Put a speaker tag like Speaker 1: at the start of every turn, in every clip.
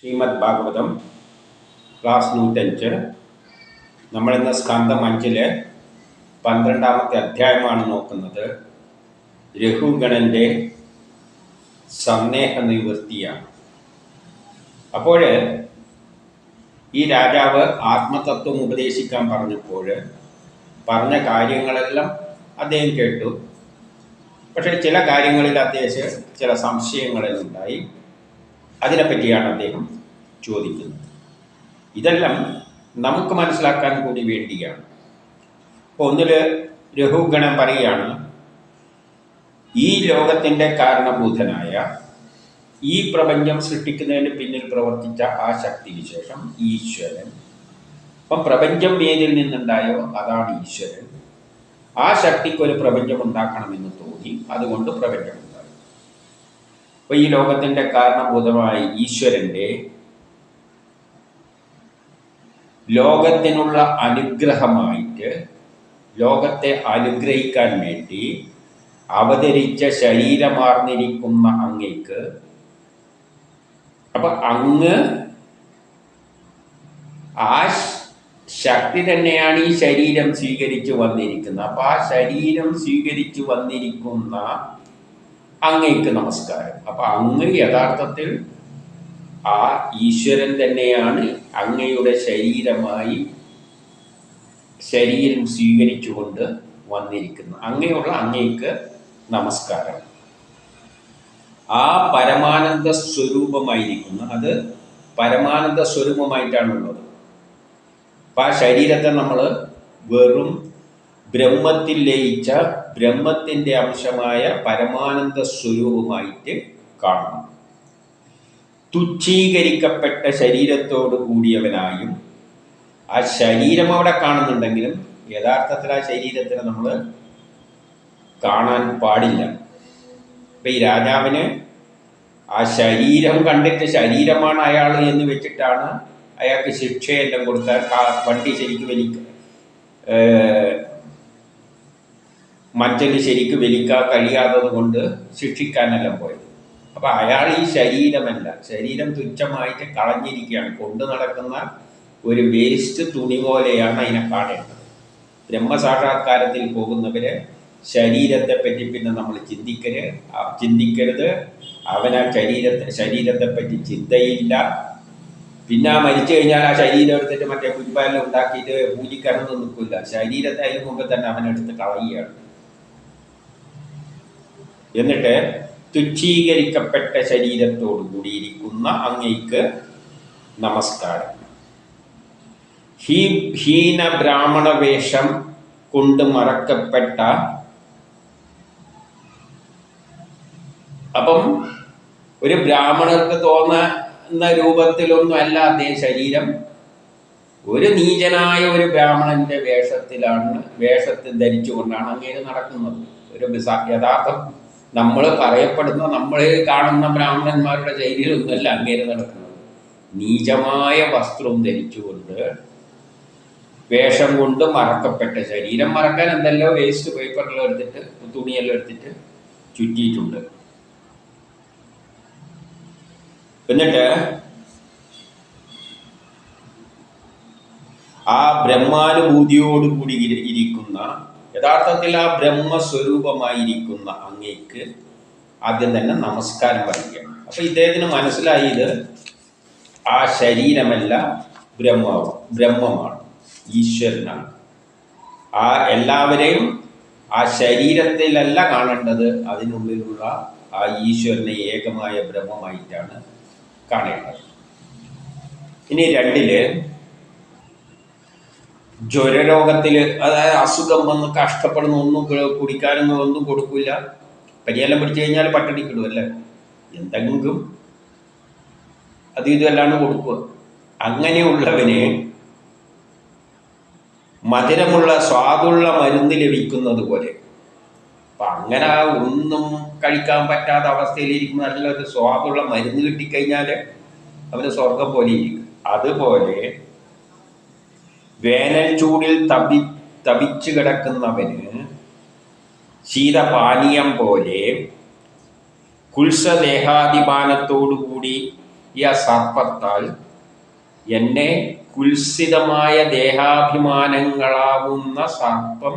Speaker 1: Shrimad Bhagavatam class 105. നമ്മളിന്ന് സ്കന്ധം 5 12ാമത്തെ അധ്യായമാണ് നോക്കുന്നത്. രഘുഗണൻ്റെ സന്ദേഹ നിവൃത്തിയാണ്. അപ്പോൾ ഈ രാജാവ് ആത്മതത്വം ഉപദേശിക്കാൻ പറഞ്ഞപ്പോൾ പറഞ്ഞ കാര്യങ്ങളെല്ലാം അദ്ദേഹം കേട്ടു. പക്ഷേ ചില കാര്യങ്ങളിൽ അദ്ദേഹം ചില സംശയങ്ങളുണ്ടായി. അതിനെപ്പറ്റിയാണ് അദ്ദേഹം ചോദിക്കുന്നത്. ഇതെല്ലാം നമുക്ക് മനസ്സിലാക്കാൻ കൂടി വേണ്ടിയാണ്. അപ്പോൾ ഒന്നിൽ രഘുഗണൻ പറയുകയാണ്, ഈ ലോകത്തിൻ്റെ കാരണഭൂതനായ ഈ പ്രപഞ്ചം സൃഷ്ടിക്കുന്നതിന് പിന്നിൽ പ്രവർത്തിച്ച ആ ശക്തി വിശേഷം ഈശ്വരൻ. അപ്പം പ്രപഞ്ചം ഏതിൽ നിന്നുണ്ടായോ അതാണ് ഈശ്വരൻ. ആ ശക്തിക്കൊരു പ്രപഞ്ചം ഉണ്ടാക്കണമെന്ന് തോന്നി, അതുകൊണ്ട് പ്രപഞ്ചം ഉണ്ടായി. അപ്പോൾ ഈ ലോകത്തിൻ്റെ കാരണഭൂതമായ ഈശ്വരൻ്റെ ലോകത്തിനുള്ള അനുഗ്രഹമായിട്ട് ലോകത്തെ അനുഗ്രഹിക്കാൻ വേണ്ടി അവതരിച്ച ശരീരമാർന്നിരിക്കുന്ന അങ്ങേക്ക്, അപ്പം അങ്ങ് ആ ശക്തി തന്നെയാണ് ഈ ശരീരം സ്വീകരിച്ചു വന്നിരിക്കുന്നത്. അപ്പം ആ ശരീരം സ്വീകരിച്ചു വന്നിരിക്കുന്ന അങ്ങേക്ക് നമസ്കാരം. അപ്പം അങ്ങ് യഥാർത്ഥത്തിൽ ആ ഈശ്വരൻ തന്നെയാണ് അങ്ങയുടെ ശരീരമായി ശരീരം സ്വീകരിച്ചുകൊണ്ട് വന്നിരിക്കുന്നത്. അങ്ങനെയുള്ള അങ്ങേക്ക് നമസ്കാരം. ആ പരമാനന്ദ സ്വരൂപമായിരിക്കുന്ന, അത് പരമാനന്ദ സ്വരൂപമായിട്ടാണുള്ളത്. അപ്പം ആ ശരീരത്തെ നമ്മൾ വെറും ബ്രഹ്മത്തിൽ ലയിച്ച ബ്രഹ്മത്തിൻ്റെ അംശമായ പരമാനന്ദ സ്വരൂപമായിട്ട് കാണണം. തുച്ഛീകരിക്കപ്പെട്ട ശരീരത്തോട് കൂടിയവനായും ആ ശരീരം അവിടെ കാണുന്നുണ്ടെങ്കിലും യഥാർത്ഥത്തിൽ ആ ശരീരത്തിനെ നമ്മൾ കാണാൻ പാടില്ല. ഇപ്പം ഈ രാജാവിന് ആ ശരീരം കണ്ടിട്ട് ശരീരമാണ് അയാൾ എന്ന് വെച്ചിട്ടാണ് അയാൾക്ക് ശിക്ഷയെല്ലാം കൊടുത്താൽ വണ്ടി ശരിക്കും മഞ്ചൽ ശരിക്കും വലിക്കാൻ കഴിയാത്തത് കൊണ്ട് ശിക്ഷിക്കാനെല്ലാം പോയത്. അപ്പം അയാൾ ഈ ശരീരമല്ല, ശരീരം തുച്ഛമായിട്ട് കളഞ്ഞിരിക്കുകയാണ്. കൊണ്ടു നടക്കുന്ന ഒരു വേസ്റ്റ് തുണി പോലെയാണ് അതിനെ കാണേണ്ടത്. ബ്രഹ്മസാക്ഷാത്കാരത്തിൽ പോകുന്നവര് ശരീരത്തെ പറ്റി പിന്നെ നമ്മൾ ചിന്തിക്കരുത്. അവനാ ശരീരത്തെ പറ്റി ചിന്തയില്ല. പിന്നെ മരിച്ചു കഴിഞ്ഞാൽ ആ ശരീരം എടുത്തിട്ട് മറ്റേ പുൽപ്പാലിൽ ഉണ്ടാക്കിയിട്ട് പൂജിക്കാനൊന്നും നിൽക്കില്ല. ശരീരത്തെ അതിന് മുമ്പ് തന്നെ അവനെടുത്ത് കളയുകയാണ്. എന്നിട്ട് തുച്ഛീകരിക്കപ്പെട്ട ശരീരത്തോടു കൂടിയിരിക്കുന്ന അങ്ങേക്ക് നമസ്കാരം. ഹീന ബ്രാഹ്മണ വേഷം കൊണ്ട് മറക്കപ്പെട്ട, അപ്പം ഒരു ബ്രാഹ്മണർക്ക് തോന്നുന്ന രൂപത്തിലൊന്നും അല്ല അദ്ദേഹം ശരീരം. ഒരു നീചനായ ഒരു ബ്രാഹ്മണന്റെ വേഷത്തിൽ ധരിച്ചുകൊണ്ടാണ് അങ്ങേര് നടക്കുന്നത്. ഒരു യഥാർത്ഥം നമ്മൾ പറയപ്പെടുന്ന, നമ്മൾ കാണുന്ന ബ്രാഹ്മണന്മാരുടെ ശൈലിയിലൊന്നുമല്ല അങ്ങേര് നടക്കുന്നത്. നീചമായ വസ്ത്രം ധരിച്ചുകൊണ്ട്, വേഷം കൊണ്ട് മറക്കപ്പെട്ട ശരീരം. മറക്കാൻ എന്തെല്ലോ വേസ്റ്റ് പേപ്പറെല്ലാം എടുത്തിട്ട്, തുണിയെല്ലാം എടുത്തിട്ട് ചുറ്റിയിട്ടുണ്ട്. എന്നിട്ട് ആ ബ്രഹ്മാനുഭൂതിയോടുകൂടി ഇരിക്കുന്ന, യഥാർത്ഥത്തിൽ ആ ബ്രഹ്മസ്വരൂപമായിരിക്കുന്ന അങ്ങേക്ക് ആദ്യം തന്നെ നമസ്കാരം പറയുകയാണ്. അപ്പം ഇദ്ദേഹത്തിന് മനസ്സിലായത് ആ ശരീരമല്ല ബ്രഹ്മമാണ്, ഈശ്വരനാണ്. ആ എല്ലാവരെയും ആ ശരീരത്തിലല്ല കാണേണ്ടത്, അതിനുള്ളിലുള്ള ആ ഈശ്വരനെ ഏകമായ ബ്രഹ്മമായിട്ടാണ് കാണേണ്ടത്. ഇനി 2 ജ്വരരോഗത്തിൽ, അതായത് അസുഖം വന്ന് കഷ്ടപ്പെടുന്ന, ഒന്നും കുടിക്കാനൊന്നും ഒന്നും കൊടുക്കില്ല. പരിയെല്ലാം പിടിച്ചു കഴിഞ്ഞാൽ പട്ടിണിക്കിടും അല്ലേ, എന്തെങ്കിലും ഇതല്ലാണ്ട് കൊടുക്കുക. അങ്ങനെയുള്ളവന് മധുരമുള്ള സ്വാദുള്ള മരുന്ന് ലഭിക്കുന്നത് പോലെ, അപ്പം അങ്ങനെ ഒന്നും കഴിക്കാൻ പറ്റാത്ത അവസ്ഥയിലിരിക്കുന്ന നല്ലൊരു സ്വാദുള്ള മരുന്ന് കിട്ടിക്കഴിഞ്ഞാൽ അവന് സ്വർഗം പോലെ ഇരിക്കും. അതുപോലെ വേനൽ ചൂടിൽ തപിച്ചു കിടക്കുന്നവന് ശീതപാനീയം പോലെ കുൽസദേഹാദിപാനത്തോടുകൂടി ഈ ആ സർപ്പത്താൽ എന്നെ കുൽസിതമായ ദേഹാഭിമാനങ്ങളാവുന്ന സർപ്പം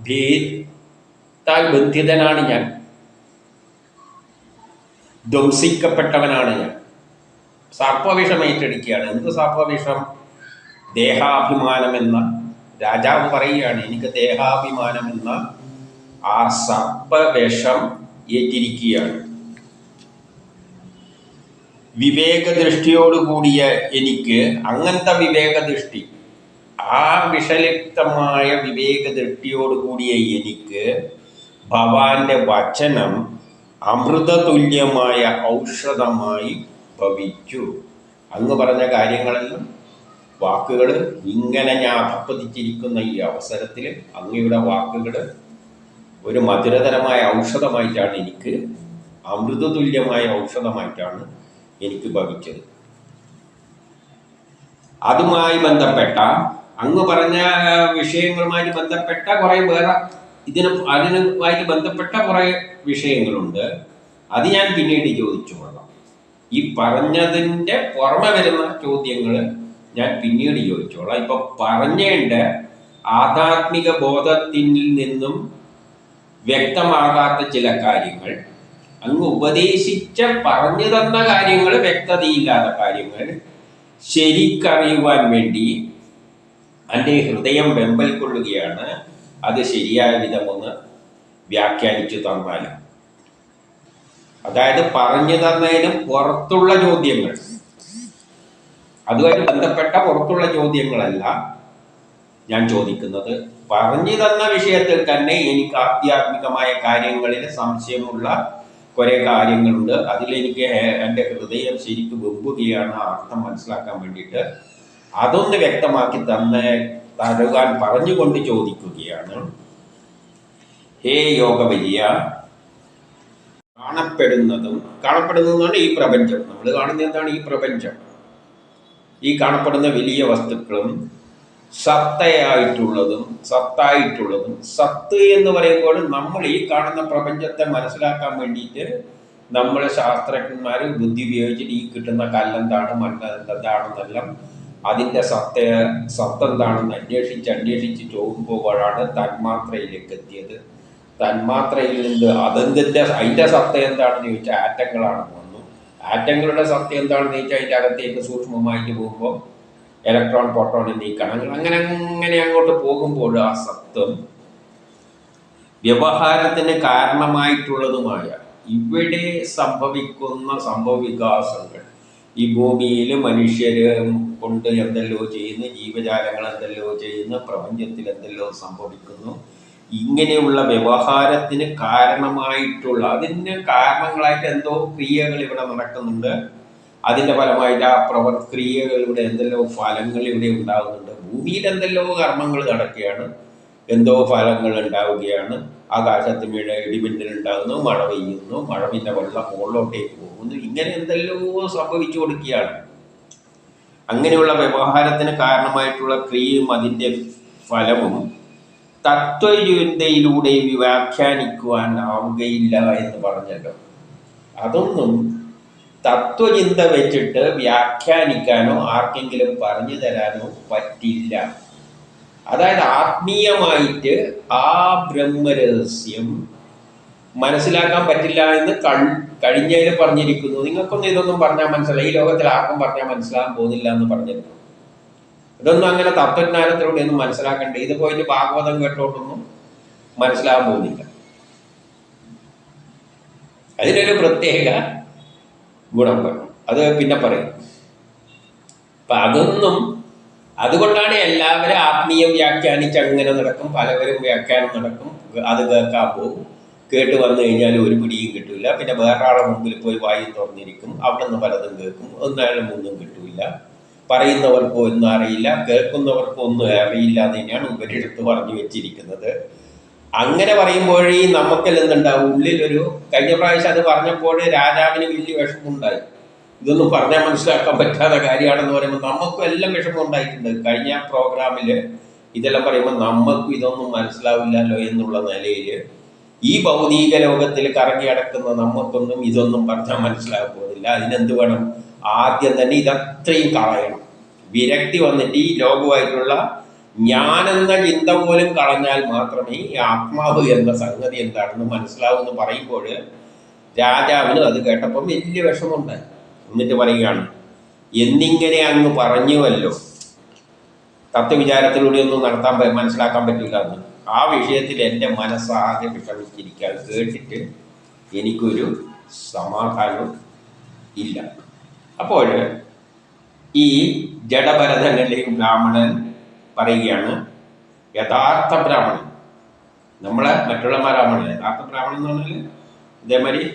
Speaker 1: ഭേദത്താൽ ബന്ധിതനാണ് ഞാൻ, ധ്വംസിക്കപ്പെട്ടവനാണ് ഞാൻ. സർപ്പവിഷം ഏറ്റെടുക്കുകയാണ്. എന്ത് സർപ്പവിഷം? ദേഹാഭിമാനം എന്ന രാജാവ് പറയുകയാണ്, എനിക്ക് ദേഹാഭിമാനം എന്ന ആ സർപ്പവിഷം ഏറ്റിരിക്കുകയാണ്. വിവേകദൃഷ്ടിയോടുകൂടിയ എനിക്ക്, അങ്ങനത്തെ വിവേകദൃഷ്ടി, ആ വിഷലിപ്തമായ വിവേകദൃഷ്ടിയോടുകൂടിയ എനിക്ക് ഭവാന്റെ വചനം അമൃതതുല്യമായ ഔഷധമായി ഭവിച്ചു. അങ്ങ് പറഞ്ഞ കാര്യങ്ങളെല്ലാം വാക്കുകൾ ഇങ്ങനെ ഞാൻ അധപ്പതിച്ചിരിക്കുന്ന ഈ അവസരത്തിൽ അങ്ങയുടെ വാക്കുകൾ ഒരു മധുരതരമായ ഔഷധമായിട്ടാണ് എനിക്ക്, അമൃതതുല്യമായ ഔഷധമായിട്ടാണ് എനിക്ക് ഭവിച്ചത്. അതുമായി ബന്ധപ്പെട്ട, അങ്ങ് പറഞ്ഞ വിഷയങ്ങളുമായി ബന്ധപ്പെട്ട കുറെ വേറെ അതിനുമായിട്ട് ബന്ധപ്പെട്ട കുറെ വിഷയങ്ങളുണ്ട്. അത് ഞാൻ പിന്നീട് ചോദിച്ചു കൊള്ളാം. ഈ പറഞ്ഞതിൻ്റെ പുറമെ വരുന്ന ചോദ്യങ്ങൾ ഞാൻ പിന്നീട് ചോദിച്ചോളാം. ഇപ്പൊ പറഞ്ഞേണ്ട ആധ്യാത്മിക ബോധത്തിൽ നിന്നും വ്യക്തമാകാത്ത ചില കാര്യങ്ങൾ, അങ്ങ് ഉപദേശിച്ച പറഞ്ഞു തന്ന കാര്യങ്ങൾ, വ്യക്തതയില്ലാത്ത കാര്യങ്ങൾ ശരിക്കറിയുവാൻ വേണ്ടി എൻ്റെ ഹൃദയം വെമ്പൽ കൊള്ളുകയാണ്. അത് ശരിയായ വിധമൊന്ന് വ്യാഖ്യാനിച്ചു തന്നാൽ. അതായത് പറഞ്ഞു തന്നതിനും പുറത്തുള്ള ചോദ്യങ്ങൾ, അതുമായിട്ട് ബന്ധപ്പെട്ട പുറത്തുള്ള ചോദ്യങ്ങളല്ല ഞാൻ ചോദിക്കുന്നത്. പറഞ്ഞു തന്ന വിഷയത്തിൽ തന്നെ എനിക്ക് ആധ്യാത്മികമായ കാര്യങ്ങളിൽ സംശയമുള്ള കുറെ കാര്യങ്ങളുണ്ട്. അതിലെനിക്ക് എൻ്റെ ഹൃദയം ശരിക്കും വെമ്പുകയാണ്, അർത്ഥം മനസ്സിലാക്കാൻ വേണ്ടിയിട്ട്. അതൊന്ന് വ്യക്തമാക്കി തരുവാൻ പറഞ്ഞുകൊണ്ട് ചോദിക്കുകയാണ്. ഹേ യോഗവര്യ, കാണപ്പെടുന്നതാണ് ഈ പ്രപഞ്ചം. നമ്മൾ കാണുന്ന എന്താണ്? ഈ പ്രപഞ്ചം, ഈ കാണപ്പെടുന്ന വലിയ വസ്തുക്കളും സത്തായിട്ടുള്ളതും സത്ത് എന്ന് പറയുമ്പോൾ നമ്മൾ ഈ കാണുന്ന പ്രപഞ്ചത്തെ മനസ്സിലാക്കാൻ വേണ്ടിയിട്ട് നമ്മളെ ശാസ്ത്രജ്ഞന്മാർ ബുദ്ധി ഉപയോഗിച്ചിട്ട് ഈ കിട്ടുന്ന കല്ലെന്താണ്, മണ്ണെന്താണെന്നെല്ലാം അതിൻ്റെ സത്തെന്താണെന്ന് അന്വേഷിച്ച് ചോദിക്കുമ്പോഴാണ് തന്മാത്രയിലേക്ക് എത്തിയത്. തന്മാത്രയിൽ നിന്ന് അതിൻ്റെ സത്ത എന്താണെന്ന് ചോദിച്ചാൽ ആറ്റങ്ങളാണെന്ന് വന്നു. ആറ്റങ്ങളുടെ സത്ത എന്താണെന്ന് ചോദിച്ചാൽ അതിൻ്റെ അകത്തേക്ക് സൂക്ഷ്മമായിട്ട് പോകുമ്പോൾ ഇലക്ട്രോൺ, പ്രോട്ടോൺ എന്നീ കണങ്ങൾ അങ്ങനെ അങ്ങോട്ട് പോകുമ്പോൾ ആ സത്വം വ്യവഹാരത്തിന് കാരണമായിട്ടുള്ളതുമായ ഇവിടെ സംഭവിക്കുന്ന സംഭവവികാസങ്ങൾ, ഈ ഭൂമിയിൽ മനുഷ്യര് കൊണ്ട് എന്തെല്ലോ ചെയ്യുന്നു, ജീവജാലങ്ങൾ എന്തെല്ലോ ചെയ്യുന്നു, പ്രപഞ്ചത്തിൽ എന്തെല്ലോ സംഭവിക്കുന്നു, ഇങ്ങനെയുള്ള വ്യവഹാരത്തിന് കാരണമായിട്ടുള്ള, അതിന് കാരണങ്ങളായിട്ട് എന്തോ ക്രിയകൾ ഇവിടെ നടക്കുന്നുണ്ട്. അതിൻ്റെ ഫലമായിട്ട് ആ ക്രിയകളുടെ എന്തെല്ലോ ഫലങ്ങൾ ഇവിടെ ഉണ്ടാകുന്നുണ്ട്. ഭൂമിയിൽ എന്തെല്ലോ കർമ്മങ്ങൾ നടക്കുകയാണ്, എന്തോ ഫലങ്ങൾ ഉണ്ടാവുകയാണ്. ആകാശത്തിൻ്റെ ഇടിമിന്നൽ ഉണ്ടാകുന്നു, മഴ പെയ്യുന്നു, മഴവിൻ്റെ വെള്ളം മുകളിലോട്ടേക്ക് പോകുന്നു, ഇങ്ങനെ എന്തെല്ലോ സംഭവിച്ചു കൊടുക്കുകയാണ്. അങ്ങനെയുള്ള വ്യവഹാരത്തിന് കാരണമായിട്ടുള്ള ക്രിയയും അതിൻ്റെ ഫലവും തത്വചിന്തയിലൂടെ വ്യാഖ്യാനിക്കുവാൻ ആവുകയില്ല എന്ന് പറഞ്ഞല്ലോ. അതൊന്നും തത്വചിന്ത വെച്ചിട്ട് വ്യാഖ്യാനിക്കാനോ ആർക്കെങ്കിലും പറഞ്ഞു തരാനോ പറ്റില്ല. അതായത് ആത്മീയമായിട്ട് ആ ബ്രഹ്മരഹസ്യം മനസ്സിലാക്കാൻ പറ്റില്ല എന്ന് കഴിഞ്ഞതിൽ പറഞ്ഞിരിക്കുന്നു. നിങ്ങൾക്കൊന്നും ഇതൊന്നും പറഞ്ഞാൽ മനസ്സിലായി, ഈ ലോകത്തിൽ ആർക്കും പറഞ്ഞാൽ മനസ്സിലാകാൻ പോകുന്നില്ല എന്ന് പറഞ്ഞിരുന്നു. ഇതൊന്നും അങ്ങനെ തത്വജ്ഞാനത്തിലൂടെ ഒന്നും മനസ്സിലാക്കണ്ടേ. ഇത് പോയിട്ട് ഭാഗവതം കേട്ടോട്ടൊന്നും മനസ്സിലാകാൻ പോകുന്നില്ല. അതിനൊരു പ്രത്യേക ഗുണം വേണം, അത് പിന്നെ പറയും. അതൊന്നും, അതുകൊണ്ടാണ് എല്ലാവരും ആത്മീയം വ്യാഖ്യാനിച്ച് അങ്ങനെ നടക്കും. പലവരും വ്യാഖ്യാനം നടക്കും, അത് കേൾക്കാൻ പോകും. കേട്ട് വന്നു കഴിഞ്ഞാൽ ഒരു പിടിയും കിട്ടില്ല. പിന്നെ വേറൊരാളെ മുമ്പിൽ പോയി വായി തുറന്നിരിക്കും, അവിടെ നിന്ന് പലതും കേൾക്കും, ഒന്നാളും ഒന്നും കിട്ടില്ല. പറയുന്നവർക്കും ഒന്നും അറിയില്ല, കേൾക്കുന്നവർക്കും ഒന്നും അറിയില്ല എന്ന് തന്നെയാണ് ഉപരിയെടുത്ത് പറഞ്ഞു വെച്ചിരിക്കുന്നത്. അങ്ങനെ പറയുമ്പോഴേ നമുക്കെല്ലാം എന്തുണ്ടാവും, ഉള്ളിലൊരു, കഴിഞ്ഞ പ്രാവശ്യം അത് പറഞ്ഞപ്പോൾ രാജാവിന് വലിയ വിഷമമുണ്ടായി. ഇതൊന്നും പറഞ്ഞാൽ മനസ്സിലാക്കാൻ പറ്റാത്ത കാര്യമാണെന്ന് പറയുമ്പോൾ നമുക്കും എല്ലാം വിഷമം ഉണ്ടായിട്ടുണ്ട്. കഴിഞ്ഞ പ്രോഗ്രാമിൽ ഇതെല്ലാം പറയുമ്പോൾ നമുക്കും ഇതൊന്നും മനസ്സിലാവില്ലല്ലോ എന്നുള്ള നിലയിൽ ഈ ഭൗതിക ലോകത്തിൽ കറങ്ങി അടക്കുന്ന നമുക്കൊന്നും ഇതൊന്നും പറഞ്ഞാൽ മനസ്സിലാക്കാൻ പോകുന്നില്ല. അതിനെന്ത് വേണം, ആദ്യം തന്നെ ഇതത്രയും കളയണം. വിരക്തി വന്നിട്ട് ഈ ലോകമായിട്ടുള്ള ഞാനെന്ന ചിന്ത പോലും കളഞ്ഞാൽ മാത്രമേ ഈ ആത്മാവ് എന്ന സംഗതി എന്താണെന്ന് മനസ്സിലാവുമെന്ന് പറയുമ്പോൾ രാജാവിന് അത് കേട്ടപ്പം വലിയ വിഷമമുണ്ടായി. എന്നിട്ട് പറയുകയാണ്, എന്നിങ്ങനെ അങ്ങ് പറഞ്ഞുവല്ലോ, തത്വവിചാരത്തിലൂടെ ഒന്നും മനസ്സിലാക്കാൻ പറ്റില്ല എന്ന്. ആ വിഷയത്തിൽ എൻ്റെ മനസ്സാകെ വിഷമിച്ചിരിക്കാൻ കേട്ടിട്ട് എനിക്കൊരു സമാധാനം ഇല്ല. അപ്പോൾ ഈ ജഡഭരതനിലെയും ബ്രാഹ്മണൻ പറയുകയാണ്, യഥാർത്ഥ ബ്രാഹ്മണൻ, നമ്മളെ മറ്റുള്ള ബ്രാഹ്മണൻ, യഥാർത്ഥ ബ്രാഹ്മണൻ എന്ന് പറഞ്ഞാൽ ഇതേമാതിരി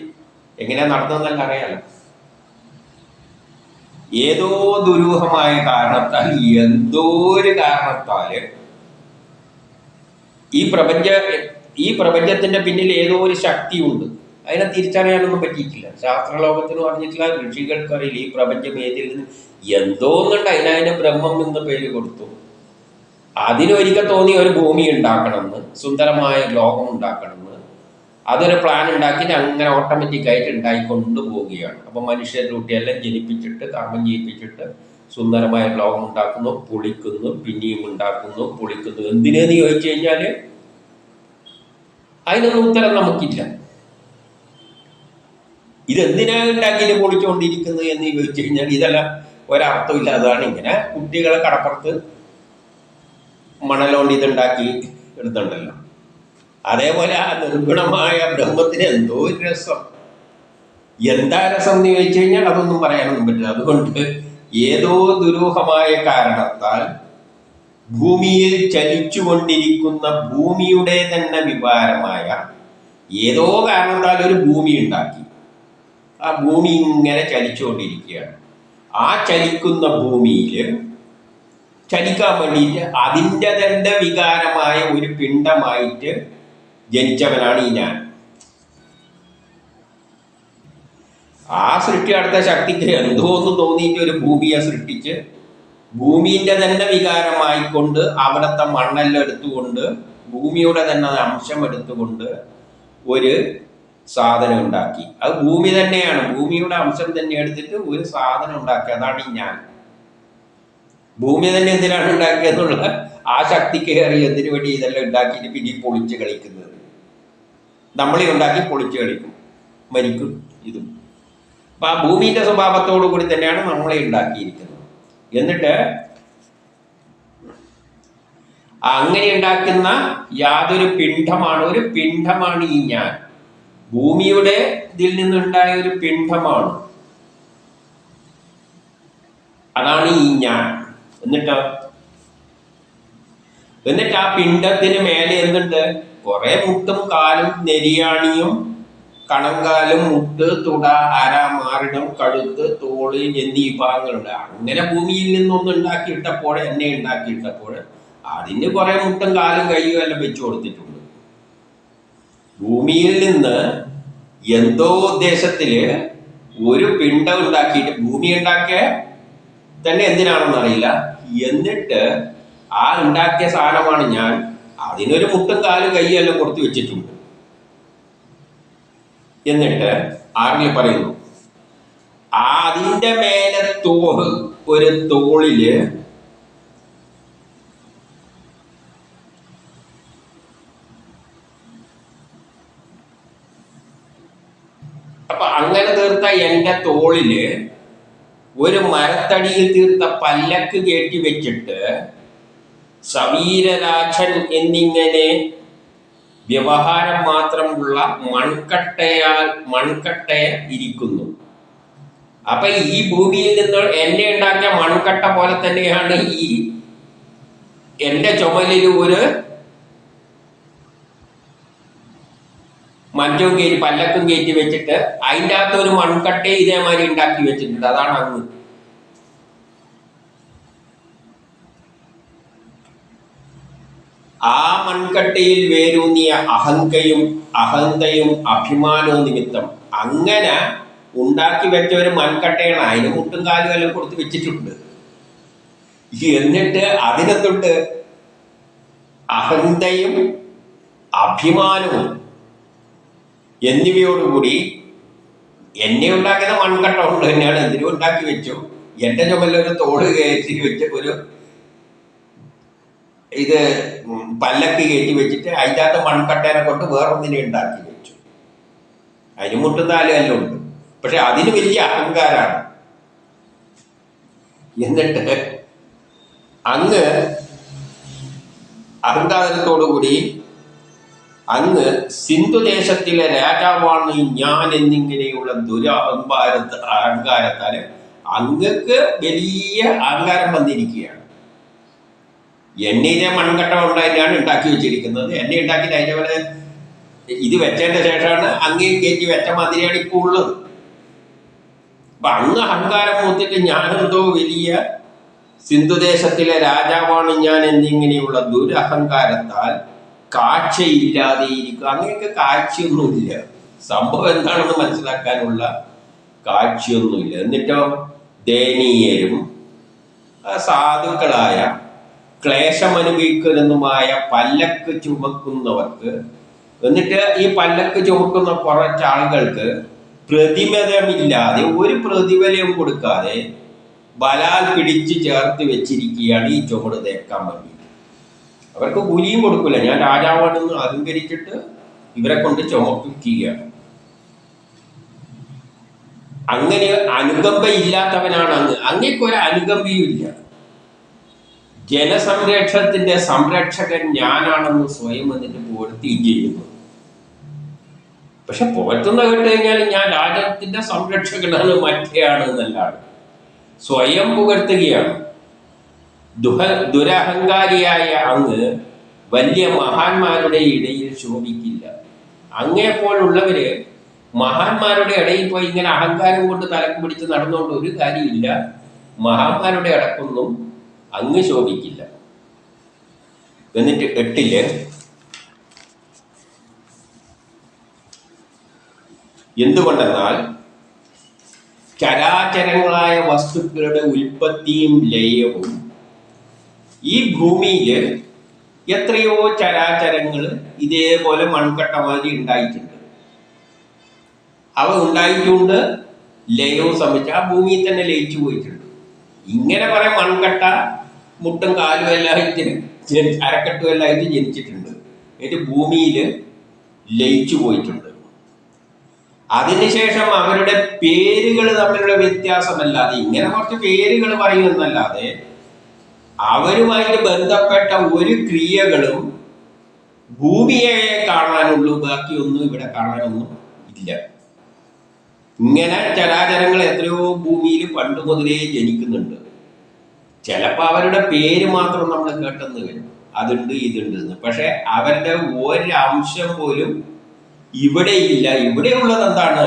Speaker 1: എങ്ങനെയാ നടന്നതെന്നല്ല അറിയാലോ. ഏതോ ദുരൂഹമായ കാരണത്താൽ, എന്തോ ഒരു കാരണത്താൽ ഈ പ്രപഞ്ചത്തിന്റെ പിന്നിൽ ഏതോ ഒരു ശക്തിയുണ്ട്. അതിനെ തിരിച്ചറിയാനൊന്നും പറ്റിയിട്ടില്ല. ശാസ്ത്രലോകത്തിന് പറഞ്ഞിട്ടില്ല, ഋഷികൾക്കറിയില്ല ഈ പ്രപഞ്ചം ഏതിൽ നിന്ന് എന്തോന്നുണ്ട്. അതിനതിന് ബ്രഹ്മം എന്ന് പേര് കൊടുത്തു. അതിനൊരിക്കൽ തോന്നി ഒരു ഭൂമി ഉണ്ടാക്കണമെന്ന്, സുന്ദരമായ ലോകം ഉണ്ടാക്കണമെന്ന്. അതൊരു പ്ലാൻ ഉണ്ടാക്കിയിട്ട് അങ്ങനെ ഓട്ടോമാറ്റിക്കായിട്ട് ഉണ്ടായിക്കൊണ്ടു പോവുകയാണ്. അപ്പം മനുഷ്യരുടെ കുട്ടിയെല്ലാം ജനിപ്പിച്ചിട്ട് കർമ്മം ചെയ്യിപ്പിച്ചിട്ട് സുന്ദരമായ ലോകം ഉണ്ടാക്കുന്നു, പൊളിക്കുന്നു, പിന്നെയും ഉണ്ടാക്കുന്നു, പൊളിക്കുന്നു. എന്തിനെന്ന് ചോദിച്ചു കഴിഞ്ഞാൽ അതിനൊന്നും ഉത്തരം നമുക്കില്ല. ഇതെന്തിനാണ് ഉണ്ടാക്കിയിട്ട് പൊളിച്ചുകൊണ്ടിരിക്കുന്നത് എന്ന് ചോദിച്ചു കഴിഞ്ഞാൽ ഇതെല്ലാം ഒരർത്ഥമില്ല. അതാണ് ഇങ്ങനെ കുട്ടികളെ കടപ്പുറത്ത് മണലോണ്ട് ഇതുണ്ടാക്കി എടുത്തുണ്ടല്ലോ. അതേപോലെ ആ നിർഗുണമായ ബ്രഹ്മത്തിന് എന്തോ ഒരു രസം. എന്താ രസം എന്ന് ചോദിച്ചു കഴിഞ്ഞാൽ അതൊന്നും പറയാനൊന്നും പറ്റില്ല. അതുകൊണ്ട് ഏതോ ദുരൂഹമായ കാരണത്താൽ ഭൂമിയിൽ ചലിച്ചുകൊണ്ടിരിക്കുന്ന ഭൂമിയുടെ തന്നെ വികാരമായ ഏതോ കാരണത്താൽ ഒരു ഭൂമി ഉണ്ടാക്കി. ആ ഭൂമി ഇങ്ങനെ ചലിച്ചുകൊണ്ടിരിക്കുകയാണ്. ആ ചലിക്കുന്ന ഭൂമിയിൽ ചലിക്കാൻ വേണ്ടിയിട്ട് അതിൻ്റെ തന്നെ വികാരമായ ഒരു പിണ്ഡമായിട്ട് ജനിച്ചവനാണ് ഈ ഞാൻ. ആ സൃഷ്ടി അടുത്ത ശക്തിക്ക് എന്തോന്ന് തോന്നിയിട്ട് ഒരു ഭൂമിയെ സൃഷ്ടിച്ച് ഭൂമിൻ്റെ തന്നെ വികാരമായിക്കൊണ്ട് അവിടുത്തെ മണ്ണെല്ലാം എടുത്തുകൊണ്ട് ഭൂമിയുടെ തന്നെ അംശം എടുത്തുകൊണ്ട് ഒരു സാധനം ഉണ്ടാക്കി. അത് ഭൂമി തന്നെയാണ്, ഭൂമിയുടെ അംശം തന്നെ എടുത്തിട്ട് ഒരു സാധനം ഉണ്ടാക്കി. അതാണ് ഈ ഞാൻ. ഭൂമി തന്നെ എന്തിനാണ് ഉണ്ടാക്കിയെന്നുള്ള ആ ശക്തിക്ക് കയറി എന്തിനു വേണ്ടി ഇതെല്ലാം ഉണ്ടാക്കിയിട്ട് പിന്നെ പൊളിച്ച് കളിക്കുന്നത്. നമ്മളെ ഉണ്ടാക്കി പൊളിച്ച് കളിക്കും, മരിക്കും. ഇതും അപ്പം ആ ഭൂമിയുടെ സ്വഭാവത്തോടു കൂടി തന്നെയാണ് നമ്മളെ ഉണ്ടാക്കിയിരിക്കുന്നത്. എന്നിട്ട് അങ്ങനെ ഉണ്ടാക്കുന്ന യാതൊരു പിണ്ഡമാണ്, ഒരു പിണ്ഡമാണ് ഈ ഞാൻ. ഭൂമിയുടെ ഇതിൽ നിന്നുണ്ടായ ഒരു പിണ്ഡമാണ്, അതാണ് ഈ ഞാൻ. എന്നിട്ട് ആ പിണ്ഡത്തിന് മേലെ എന്തുണ്ട്? കുറെ മുട്ടും കാലും നെരിയാണിയും കണങ്കാലും, മുട്ട്, തുട, അര, മാറിടം, കഴുത്ത്, തോള് എന്നീ ഭാഗങ്ങളുണ്ട്. അങ്ങനെ ഭൂമിയിൽ നിന്നൊന്ന് ഉണ്ടാക്കിയിട്ടപ്പോൾ, എന്നെ ഉണ്ടാക്കിയിട്ടപ്പോൾ അതിന് കുറെ മുട്ടും കാലും കയ്യും എല്ലാം വെച്ചു കൊടുത്തിട്ടുണ്ട്. ഭൂമിയിൽ നിന്ന് എന്തോ ഉദ്ദേശത്തില് ഒരു പിണ്ഡം ഉണ്ടാക്കിയിട്ട്, ഭൂമി ഉണ്ടാക്കിയ തന്നെ എന്തിനാണെന്ന് അറിയില്ല, എന്നിട്ട് ആ ഉണ്ടാക്കിയ സാധനമാണ് ഞാൻ. അതിനൊരു മുട്ടും കാലും കയ്യും എല്ലാം കൊടുത്തു വെച്ചിട്ടുണ്ട്. എന്നിട്ട് ആറിൽ പറയുന്നു, അതിൻ്റെ മേലെ ഒരു തോളില് അപ്പൊ അങ്ങനെ തീർത്ത എൻ്റെ തോളില് ഒരു മരത്തടിയിൽ തീർത്ത പല്ലക്ക് കയറ്റി വെച്ചിട്ട് സവീരരാജൻ എന്നിങ്ങനെ വ്യവഹാരം മാത്രമുള്ള മൺകട്ടയെ ഇരിക്കുന്നു. അപ്പൊ ഈ ഭൂമിയിൽ നിന്ന് എന്നെ ഉണ്ടാക്കിയ മൺകട്ട പോലെ തന്നെയാണ് ഈ എൻ്റെ ചുമലിൽ ഒരു മഞ്ചവും കയറ്റി പല്ലക്കും കയറ്റി വെച്ചിട്ട് അതിൻ്റെ അകത്ത് ഒരു മൺകട്ടയെ ഇതേമാതിരി ഉണ്ടാക്കി വെച്ചിട്ടുണ്ട്. അതാണ് അങ്ങ്. ആ മൺകട്ടയിൽ വേരൂന്നിയ അഹന്തയും അഭിമാനവും നിമിത്തം അങ്ങനെ ഉണ്ടാക്കി വെച്ച ഒരു മൺകട്ടയാണ്. അതിന് മുട്ടും കാലും എല്ലാം കൊടുത്ത് വെച്ചിട്ടുണ്ട്. എന്നിട്ട് അതിനെ തൊട്ട് അഹന്തയും അഭിമാനവും എന്നിവയോടുകൂടി എന്നെ ഉണ്ടാക്കുന്ന മൺകട്ട കൊണ്ട് തന്നെയാണ്. എന്തിനും ഉണ്ടാക്കി വെച്ചു. എന്റെ ചുമലൊരു തോട് കയറ്റി വെച്ച് ഒരു ഇത് പല്ലക്ക് കയറ്റി വെച്ചിട്ട് അതിൻ്റെ അകത്ത് മൺകട്ടേനെ കൊണ്ട് വേറൊന്നിനെ ഉണ്ടാക്കി വെച്ചു. അതിന് മുട്ടുന്നാലും എല്ലാം ഉണ്ട്. പക്ഷെ അതിന് വലിയ അഹങ്കാരാണ്. എന്നിട്ട് അങ്ങ് അഹങ്കാരത്തോടുകൂടി അങ്ങ് സിന്ധുദേശത്തിലെ രാജാവാണ് ഞാൻ എന്നിങ്ങനെയുള്ള അഹങ്കാരത്താല് അങ്ങക്ക് വലിയ അഹങ്കാരം വന്നിരിക്കുകയാണ്. എന്നെ ഇതേ മൺകട്ട ഉണ്ടായിട്ടാണ് ഉണ്ടാക്കി വെച്ചിരിക്കുന്നത്. എന്നെ ഉണ്ടാക്കിയിട്ട് അതിൻ്റെ പോലെ ഇത് വെച്ചതിന്റെ ശേഷമാണ് അങ്ങേ കയറ്റി വെച്ച മാതിരിയാണ് ഇപ്പോൾ ഉള്ളത്. അപ്പൊ അങ്ങ് അഹങ്കാരം മൂത്തിട്ട് ഞാനെന്തോ വലിയ സിന്ധുദേശത്തിലെ രാജാവാണ് ഞാൻ എന്നിങ്ങനെയുള്ള ദുരഹങ്കാരത്താൽ കാഴ്ചയില്ലാതെ ഇരിക്കുക. അങ്ങനെയൊക്കെ കാഴ്ചയൊന്നുമില്ല. സംഭവം എന്താണെന്ന് മനസ്സിലാക്കാനുള്ള കാഴ്ചയൊന്നുമില്ല. എന്നിട്ടോ ദയനീയരും സാധുക്കളായ ക്ലേശമനുഭവിക്കുന്നതുമായ പല്ലക്ക് ചുമക്കുന്നവർക്ക്, എന്നിട്ട് ഈ പല്ലക്ക് ചുമക്കുന്ന കുറച്ച് ആളുകൾക്ക് പ്രതിഫലമില്ലാതെ, ഒരു പ്രതിഫലവും കൊടുക്കാതെ ബലാൽ പിടിച്ച് ചേർത്ത് വെച്ചിരിക്കുകയാണ് ഈ ചുമട് തേക്കാൻ വേണ്ടി. അവർക്ക് കൂലിയും കൊടുക്കില്ല. ഞാൻ രാജാവാണെന്ന് അഹങ്കരിച്ചിട്ട് ഇവരെ കൊണ്ട് ചുമപ്പിക്കുകയാണ്. അങ്ങനെ അനുകമ്പ ഇല്ലാത്തവനാണ് അങ്ങ്. അങ്ങേക്കൊരു അനുകമ്പയും ഇല്ല. ജനസംരക്ഷണത്തിന്റെ സംരക്ഷകൻ ഞാനാണെന്ന് സ്വയം എന്നിട്ട് പുകഴ്ത്തുകയും ചെയ്യുന്നു. പക്ഷെ പുകഴ്ത്തുന്ന കേട്ട് കഴിഞ്ഞാൽ ഞാൻ രാജ്യത്തിന്റെ സംരക്ഷകനാണ്, മറ്റേയാണ് എന്നല്ലാണ്. സ്വയം പുകഴ്ത്തുകയാണ്. ദുരഹങ്കാരിയായ അങ്ങ് വലിയ മഹാന്മാരുടെ ഇടയിൽ ശോഭിക്കില്ല. അങ്ങേപ്പോലുള്ളവര് മഹാന്മാരുടെ ഇടയിൽ പോയി ഇങ്ങനെ അഹങ്കാരം കൊണ്ട് തലക്ക് പിടിച്ച് നടന്നുകൊണ്ട് ഒരു കാര്യമില്ല. മഹാന്മാരുടെ ഇടക്കൊന്നും അങ്ങ് ശോഭിക്കില്ല. എന്നിട്ട് 8 എന്തുകൊണ്ടെന്നാൽ ചരാചരങ്ങളായ വസ്തുക്കളുടെ ഉൽപ്പത്തിയും ലയവും ഈ ഭൂമിയിൽ എത്രയോ ചരാചരങ്ങൾ ഇതേപോലെ മൺകട്ട മാതിരി ഉണ്ടായിട്ടുണ്ട്. അവ ഉണ്ടായിട്ടുണ്ട്, ലയവും സംബന്ധിച്ച് ആ ഭൂമിയിൽ തന്നെ ലയിച്ചു പോയിട്ടുണ്ട്. ഇങ്ങനെ കുറെ മൺകട്ട മുട്ടും കാലും എല്ലായിട്ട് അരക്കെട്ടും എല്ലായിട്ട് ജനിച്ചിട്ടുണ്ട്. എന്നിട്ട് ഭൂമിയിൽ ലയിച്ചു പോയിട്ടുണ്ട്. അതിനുശേഷം അവരുടെ പേരുകൾ തമ്മിലുള്ള വ്യത്യാസമല്ലാതെ, ഇങ്ങനെ കുറച്ച് പേരുകൾ പറയുമെന്നല്ലാതെ അവരുമായിട്ട് ബന്ധപ്പെട്ട ഒരു ക്രിയകളും ഭൂമിയെ കാണാനുള്ളൂ, ബാക്കിയൊന്നും ഇവിടെ കാണാനൊന്നും ഇല്ല. ഇങ്ങനെ ചരാചരങ്ങൾ എത്രയോ ഭൂമിയിൽ പണ്ട് മുതലേ ജനിക്കുന്നുണ്ട്. ചിലപ്പോൾ അവരുടെ പേര് മാത്രം നമ്മൾ കേട്ടെന്ന് വരും, അതുണ്ട് ഇതുണ്ട് എന്ന്. പക്ഷെ അവരുടെ ഒരംശം പോലും ഇവിടെ ഇല്ല. ഇവിടെ ഉള്ളത് എന്താണ്?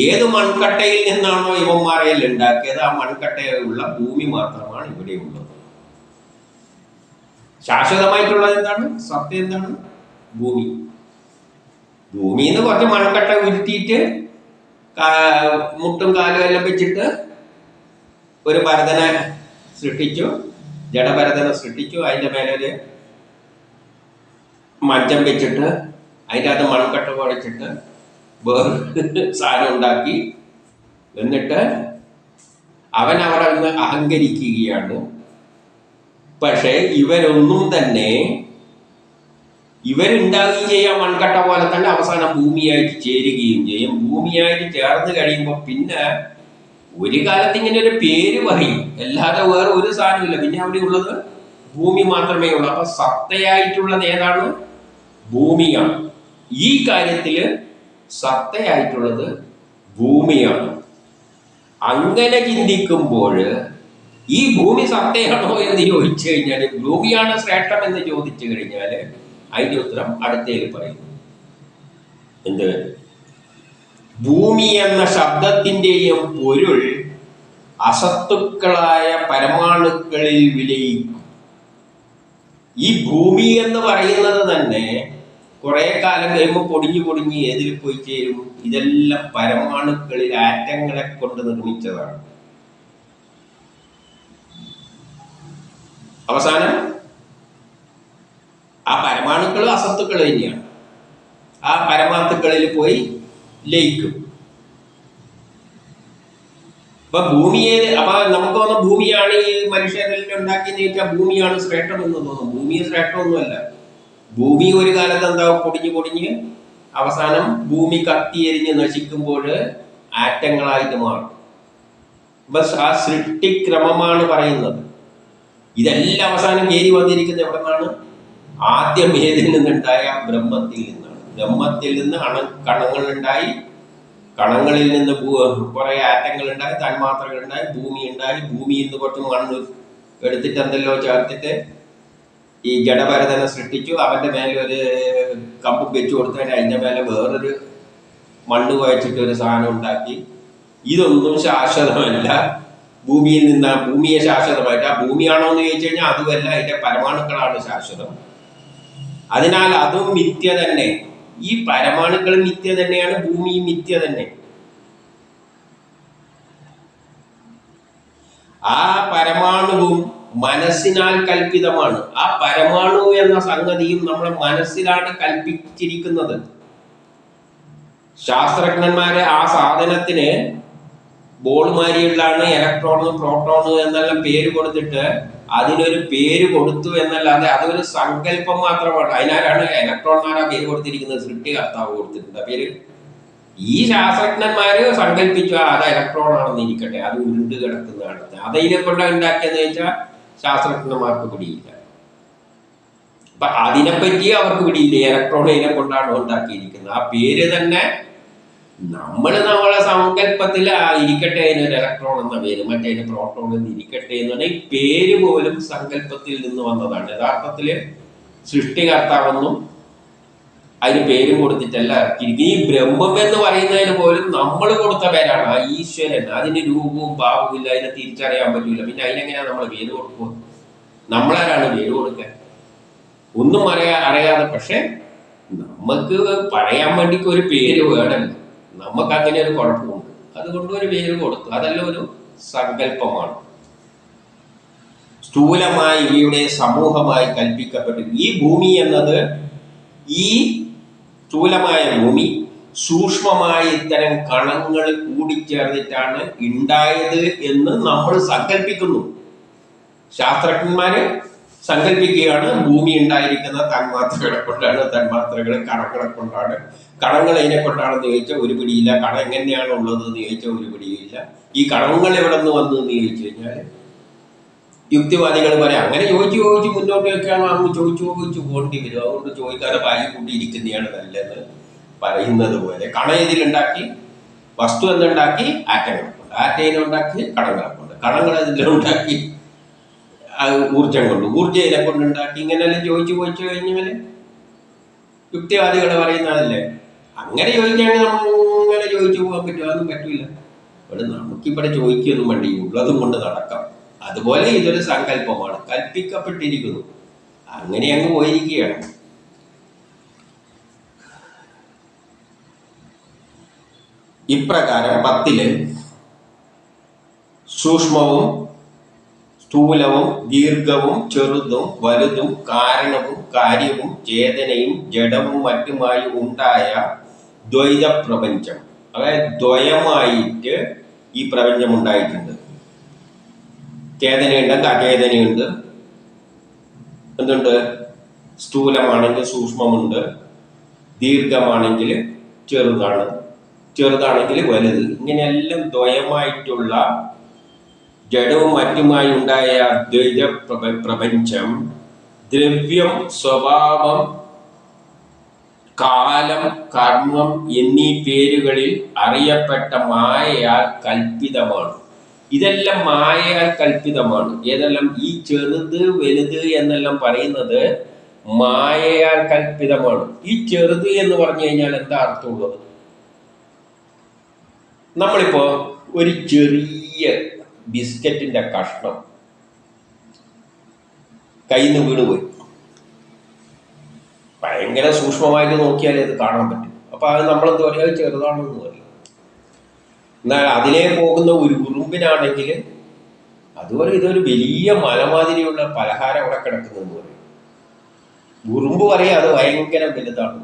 Speaker 1: ഏത് മൺകട്ടയിൽ നിന്നാണോ ഇവന്മാരെയിൽ ഉണ്ടാക്കിയത്, ആ മൺകട്ടയുള്ള ഭൂമി മാത്രമാണ് ഇവിടെ ഉള്ളത്. ശാശ്വതമായിട്ടുള്ളത് എന്താണ്? സത്യം എന്താണ്? ഭൂമി. ഭൂമിയിൽ നിന്ന് കുറച്ച് മൺകട്ട ഉരുത്തിയിട്ട് മുട്ടും കാലും എല്ലാം വെച്ചിട്ട് ഒരു ഭരതനെ സൃഷ്ടിച്ചു, ജഡഭരതനെ സൃഷ്ടിച്ചു. അതിൻ്റെ മേലൊരു മഞ്ചം വെച്ചിട്ട് അതിൻ്റെ അകത്ത് മൺകട്ട കുഴച്ചിട്ട് വേറെ സാധനം ഉണ്ടാക്കി. എന്നിട്ട് അവൻ അവിടെ നിന്ന് അഹങ്കരിക്കുകയാണ്. പക്ഷെ ഇവരൊന്നും തന്നെ, ഇവരുണ്ടാകുകയും ചെയ്യാം മൺകട്ട പോലെ തന്നെ, അവസാനം ഭൂമിയായിട്ട് ചേരുകയും ചെയ്യും. ഭൂമിയായിട്ട് ചേർന്ന് കഴിയുമ്പോൾ പിന്നെ ഒരു കാലത്ത് ഇങ്ങനെ ഒരു പേര് പറയും, അല്ലാതെ വേറെ ഒരു സാധനമില്ല. പിന്നെ അവിടെ ഉള്ളത് ഭൂമി മാത്രമേ ഉള്ളൂ. അപ്പൊ സത്തയായിട്ടുള്ളത് ഏതാണ്? ഭൂമിയാണ്. ഈ കാര്യത്തില് സത്തയായിട്ടുള്ളത് ഭൂമിയാണ്. അങ്ങനെ ചിന്തിക്കുമ്പോൾ ഈ ഭൂമി സത്തയാണോ എന്ന് ചോദിച്ചു കഴിഞ്ഞാൽ, ഭൂമിയാണ് ശ്രേഷ്ഠം എന്ന് ചോദിച്ചു കഴിഞ്ഞാൽ അതിന്റെ ഉത്തരം അടുത്തതിൽ പറയുന്നു. എന്ത്? ഭൂമി എന്ന ശബ്ദത്തിന്റെയും പൊരുൾ അസത്തുക്കളായ പരമാണുക്കളിൽ വിലയിക്കും. ഈ ഭൂമി എന്ന് പറയുന്നത് തന്നെ കുറെ കാലം കഴിയുമ്പോൾ പൊടിഞ്ഞു പൊടിഞ്ഞ് ഏതിൽ പോയി ചേരും? ഇതെല്ലാം പരമാണുക്കളിൽ ആറ്റങ്ങളെ കൊണ്ട് നിർമ്മിച്ചതാണ്. അവസാനം ആ പരമാണുക്കൾ അസത്തുക്കൾ തന്നെയാണ്. ആ പരമാണുക്കളിൽ പോയി ലയിക്കും. അപ്പൊ അപ്പൊ നമുക്ക് തോന്നുന്ന ഭൂമിയാണ് ഈ മനുഷ്യരെല്ലാം ഉണ്ടാക്കിയെന്ന് ചോദിച്ചാൽ ഭൂമിയാണ് ശ്രേഷ്ഠം എന്ന് തോന്നും. ഭൂമി ശ്രേഷ്ഠമൊന്നുമല്ല. ഭൂമി ഒരു കാലത്ത് എന്താവും, പൊടിഞ്ഞ് അവസാനം ഭൂമി കത്തിയെരിഞ്ഞ് നശിക്കുമ്പോൾ ആറ്റങ്ങളായിട്ട് മാറും. ബസ് ആ സൃഷ്ടിക്രമമാണ് പറയുന്നത്. ഇതെല്ലാം അവസാനം കയറി വന്നിരിക്കുന്നത് എവിടെ നിന്നാണ്? ആദ്യം ഏതിൽ നിന്നുണ്ടായ? ബ്രഹ്മത്തിൽ നിന്നാണ്. ബ്രഹ്മത്തിൽ നിന്ന് കണങ്ങളുണ്ടായി, കണങ്ങളിൽ നിന്ന് കുറെ ആറ്റങ്ങൾ ഉണ്ടായി, തന്മാത്രകൾ ഉണ്ടായി, ഭൂമി ഉണ്ടായി. ഭൂമിയിൽ നിന്ന് കുറച്ച് മണ്ണ് എടുത്തിട്ട് എന്തെല്ലോ ചേർത്തിട്ട് ഈ ജഡഭരതനെ സൃഷ്ടിച്ചു. അവന്റെ മേലെ ഒരു കമ്പും വെച്ചു കൊടുത്തതിന് അതിന്റെ മേലെ വേറൊരു മണ്ണ് കുഴച്ചിട്ട് ഒരു സാധനം ഉണ്ടാക്കി. ഇതൊന്നും ശാശ്വതമല്ല. ഭൂമിയിൽ നിന്ന് ഭൂമിയെ ശാശ്വതമായിട്ട്, ആ ഭൂമിയാണോ എന്ന് ചോദിച്ചു കഴിഞ്ഞാൽ അതുമല്ല, അതിന്റെ പരമാണുക്കളാണ് ശാശ്വതം. അതിനാൽ അതും മിഥ്യ തന്നെ. ഈ പരമാണുക്കൾ മിഥ്യ തന്നെയാണ്, ഭൂമിയും മിഥ്യ തന്നെ. ആ പരമാണുവും മനസ്സിനാൽ കൽപ്പിതമാണ്. ആ പരമാണു എന്ന സംഗതിയും നമ്മുടെ മനസ്സിലാണ് കൽപ്പിച്ചിരിക്കുന്നത്. ശാസ്ത്രജ്ഞന്മാരെ ആ സാധനത്തിന് ബോൾമാരികളിലാണ് ഇലക്ട്രോണ്, പ്രോട്ടോണ് എന്നെല്ലാം പേര് കൊടുത്തിട്ട് അതിനൊരു പേര് കൊടുത്തു എന്നല്ലാതെ അതൊരു സങ്കല്പം മാത്രമാണ്. അതിനാലാണ് ഇലക്ട്രോൺമാരാ പേര് കൊടുത്തിരിക്കുന്നത്, സൃഷ്ടികർത്താവ് കൊടുത്തിട്ടുണ്ട് പേര്. ഈ ശാസ്ത്രജ്ഞന്മാര് സങ്കല്പിച്ചു അത് ഇലക്ട്രോൺ ആണെന്ന് ഇരിക്കട്ടെ, അത് ഉരുണ്ട് കിടക്കുന്നതാണ്, അതിനെ കൊണ്ടാണ് ഉണ്ടാക്കിയെന്ന് വെച്ചാൽ ശാസ്ത്രജ്ഞന്മാർക്ക് പിടിയില്ല. അപ്പൊ അതിനെപ്പറ്റി അവർക്ക് പിടിയില്ല. ഇലക്ട്രോൺ ഇതിനെ കൊണ്ടാണ് ഉണ്ടാക്കിയിരിക്കുന്നത്. ആ പേര് തന്നെ നമ്മളെ സങ്കല്പത്തിൽ ഇരിക്കട്ടെ, അതിനൊരു ഇലക്ട്രോൺ എന്ന പേര്, മറ്റേതിന് പ്രോട്ടോൺ എന്ന് ഇരിക്കട്ടെ എന്ന് പറഞ്ഞാൽ ഈ പേര് പോലും സങ്കല്പത്തിൽ നിന്ന് വന്നതാണ്. യഥാർത്ഥത്തില് സൃഷ്ടികർത്താവെന്നും അതിന് പേരും കൊടുത്തിട്ടല്ല ഈ ബ്രഹ്മം എന്ന് പറയുന്നതിന് പോലും നമ്മൾ കൊടുത്ത പേരാണ്. ആ ഈശ്വരൻ, അതിന് രൂപവും ഭാവവും ഇല്ല, അതിനെ തിരിച്ചറിയാൻ പറ്റൂല. പിന്നെ അതിനെങ്ങനെയാ നമ്മൾ പേര് കൊടുക്കുക? നമ്മളാരാണ് പേര് കൊടുക്കാൻ? ഒന്നും അറിയാതെ. പക്ഷെ നമുക്ക് പറയാൻ വേണ്ടിക്ക് ഒരു പേര് വേണമല്ലോ. നമുക്ക് അങ്ങനെ ഒരു കുഴപ്പമുണ്ട്, അതുകൊണ്ട് ഒരു പേര് കൊടുത്തു. അതെല്ലാം ഒരു സങ്കല്പമാണ്. സ്ഥൂലമായി ഇവയുടെ സമൂഹമായി കൽപ്പിക്കപ്പെട്ടു. ഈ ഭൂമി എന്നത്, ഈ സ്ഥൂലമായ ഭൂമി സൂക്ഷ്മമായ ഇത്തരം കണങ്ങൾ കൂടിച്ചേർന്നിട്ടാണ് ഉണ്ടായത് എന്ന് നമ്മൾ സങ്കല്പിക്കുന്നു. ശാസ്ത്രജ്ഞന്മാര് സങ്കല്പിക്കുകയാണ് ഭൂമി ഉണ്ടായിരിക്കുന്ന തന്മാത്രകളെ കൊണ്ടാണ്, തന്മാത്രകളെ കണങ്ങളെ കൊണ്ടാണ്. കണങ്ങൾ അതിനെ കൊണ്ടാണെന്ന് ചോദിച്ചാൽ ഒരു പിടിയില്ല. കണം എങ്ങനെയാണ് ഉള്ളത് എന്ന് ചോദിച്ചാൽ ഒരു പിടിയില്ല. ഈ കണങ്ങൾ എവിടെ നിന്ന് വന്നു എന്ന് ചോദിച്ചു കഴിഞ്ഞാൽ യുക്തിവാദികൾ പറയാം അങ്ങനെ ചോദിച്ചു മുന്നോട്ട് വെക്കാൻ അങ്ങ് ചോദിച്ചു പോകേണ്ടി വരും. അതുകൊണ്ട് ചോദിക്കാതെ പായി കൂട്ടിയിരിക്കുന്നതാണ് നല്ലത് പറയുന്നത് പോലെ. കണ ഇതിലുണ്ടാക്കി, വസ്തു എന്നുണ്ടാക്കി ആറ്റങ്ങളെ കൊണ്ട്, ആറ്റയിനെ ഉണ്ടാക്കി കണങ്ങളെ കൊണ്ട്, കണങ്ങൾ ഇതിലുണ്ടാക്കി ഊർജം കൊണ്ട്, ഊർജം ഇതിനെ കൊണ്ടുണ്ടാക്കി. ഇങ്ങനെല്ലാം ചോദിച്ചു കഴിഞ്ഞാൽ യുക്തിവാദികൾ പറയുന്നതല്ലേ. അങ്ങനെ ചോദിക്കുകയാണെങ്കിൽ അങ്ങനെ ചോദിച്ചു പോകാൻ പറ്റുമോ? അതൊന്നും പറ്റൂല. ഇവിടെ നമുക്കിവിടെ ചോദിക്കൊന്നും വേണ്ടി, ഉള്ളതും കൊണ്ട് നടക്കാം. അതുപോലെ ഇതൊരു സങ്കല്പമാണ്, കൽപ്പിക്കപ്പെട്ടിരിക്കുന്നു. അങ്ങനെ അങ്ങ് പോയിരിക്കുകയാണ്. ഇപ്രകാരം 10 സൂക്ഷ്മവും സ്ഥൂലവും ദീർഘവും ചെറുതും വലുതും കാരണവും കാര്യവും ചേതനയും ജഡവും മറ്റുമായി ഉണ്ടായ ദ്വൈത പ്രപഞ്ചം, അതായത് ദ്വയമായിട്ട് ഈ പ്രപഞ്ചം ഉണ്ടായിട്ടുണ്ട്. ചേതനയുണ്ട്, അചേതനയുണ്ട്. എന്തുണ്ട്? സ്ഥൂലമാണെങ്കിൽ സൂക്ഷ്മമുണ്ട്, ദീർഘമാണെങ്കിൽ ചെറുതാണെങ്കിൽ വലുത്. ഇങ്ങനെയെല്ലാം ദ്വയമായിട്ടുള്ള ജഡവും മറ്റുമായി ഉണ്ടായ ദ്വൈത പ്രപഞ്ചം ദ്രവ്യം, സ്വഭാവം, കാലം, കർമ്മം എന്നീ പേരുകളിൽ അറിയപ്പെട്ട മായയാൽ കൽപ്പിതമാണ്. ഇതെല്ലാം മായയാൽ കൽപ്പിതമാണ്. ഏതെല്ലാം? ഈ ചെറുത് വലുത് എന്നെല്ലാം പറയുന്നത് മായയാൽ കൽപ്പിതമാണ്. ഈ ചെറുത് എന്ന് പറഞ്ഞു കഴിഞ്ഞാൽ എന്താ അർത്ഥമുള്ളത്? നമ്മളിപ്പോ ഒരു ചെറിയ ബിസ്ക്കറ്റിന്റെ കഷ്ണം കയ്യിൽ നിന്ന് വീണുപോയി, ഭയങ്കര സൂക്ഷ്മമായിട്ട് നോക്കിയാലേ അത് കാണാൻ പറ്റും. അപ്പൊ അത് നമ്മളെന്ത് പറയുക? ചെറുതാണെന്ന് പറയും. എന്നാൽ അതിലേ പോകുന്ന ഒരു ഉറുമ്പിനാണെങ്കിൽ അതുപോലെ ഇതൊരു വലിയ മലമാതിരിയുള്ള പലഹാരം അവിടെ കിടക്കുന്നതെന്ന് പറയും. ഉറുമ്പ് പറയാ അത് ഭയങ്കര വലുതാണ്.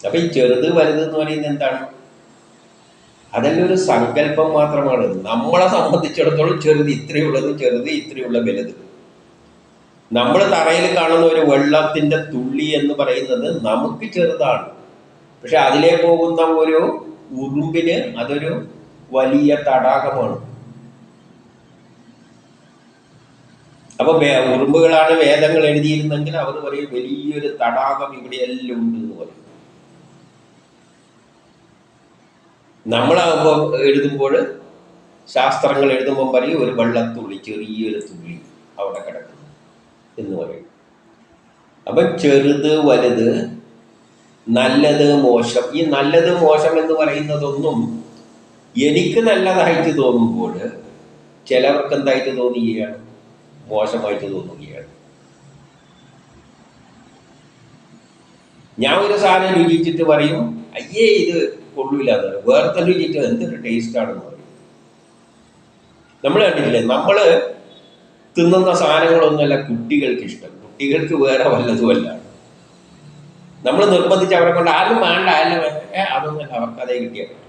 Speaker 1: അപ്പൊ ഈ ചെറുത് വലുത് എന്ന് പറയുന്നത് എന്താണ്? അതെല്ലാം ഒരു സങ്കല്പം മാത്രമാണ്. നമ്മളെ സംബന്ധിച്ചിടത്തോളം ചെറുത് ഇത്രയുള്ളത്, ചെറുത് ഇത്രയുള്ള വലുത്. നമ്മൾ തറയിൽ കാണുന്ന ഒരു വെള്ളത്തിന്റെ തുള്ളി എന്ന് പറയുന്നത് നമുക്ക് ചെറുതാണ്. പക്ഷെ അതിലേ പോകുന്ന ഒരു ഉറുമ്പിന് അതൊരു വലിയ തടാകമാണ്. അപ്പൊ ഉറുമ്പുകളാണ് വേദങ്ങൾ എഴുതിയിരുന്നെങ്കിൽ അവർ പറയും വലിയൊരു തടാകം ഇവിടെ എല്ലാം ഉണ്ട് എന്ന് പറയും. നമ്മളാകുമ്പോൾ എഴുതുമ്പോൾ, ശാസ്ത്രങ്ങൾ എഴുതുമ്പോൾ പറയും ഒരു വെള്ളത്തുള്ളി, ചെറിയൊരു തുള്ളി അവിടെ കിടക്കുന്നു എന്ന് പറയും. അപ്പം ചെറുത് വലുത്, നല്ലത് മോശം. ഈ നല്ലത് മോശം എന്ന് പറയുന്നതൊന്നും എനിക്ക് നല്ലതായിട്ട് തോന്നുമ്പോൾ ചിലവർക്ക് എന്തായിട്ട് തോന്നുകയാണ്? മോശമായിട്ട് തോന്നുകയാണ്. ഞാൻ ഒരു സാധനം രുചിച്ചിട്ട് പറയും അയ്യേ ഇത് കൊള്ളൂല എന്ന് പറയും. വേറെ രുചിച്ചിട്ട് എന്തൊരു ടേസ്റ്റാണെന്ന് പറയും. നമ്മൾ കണ്ടിട്ടില്ലേ, നമ്മൾ തിന്നുന്ന സാധനങ്ങളൊന്നുമല്ല കുട്ടികൾക്ക് ഇഷ്ടം. കുട്ടികൾക്ക് വേറെ വല്ലതുമല്ല. നമ്മൾ നിർബന്ധിച്ച് അവരെ കൊണ്ട് ആരും വേണ്ട, ആരും അതൊന്നുമല്ല, അവർക്ക് അതേ കിട്ടിയാൽ പറ്റും.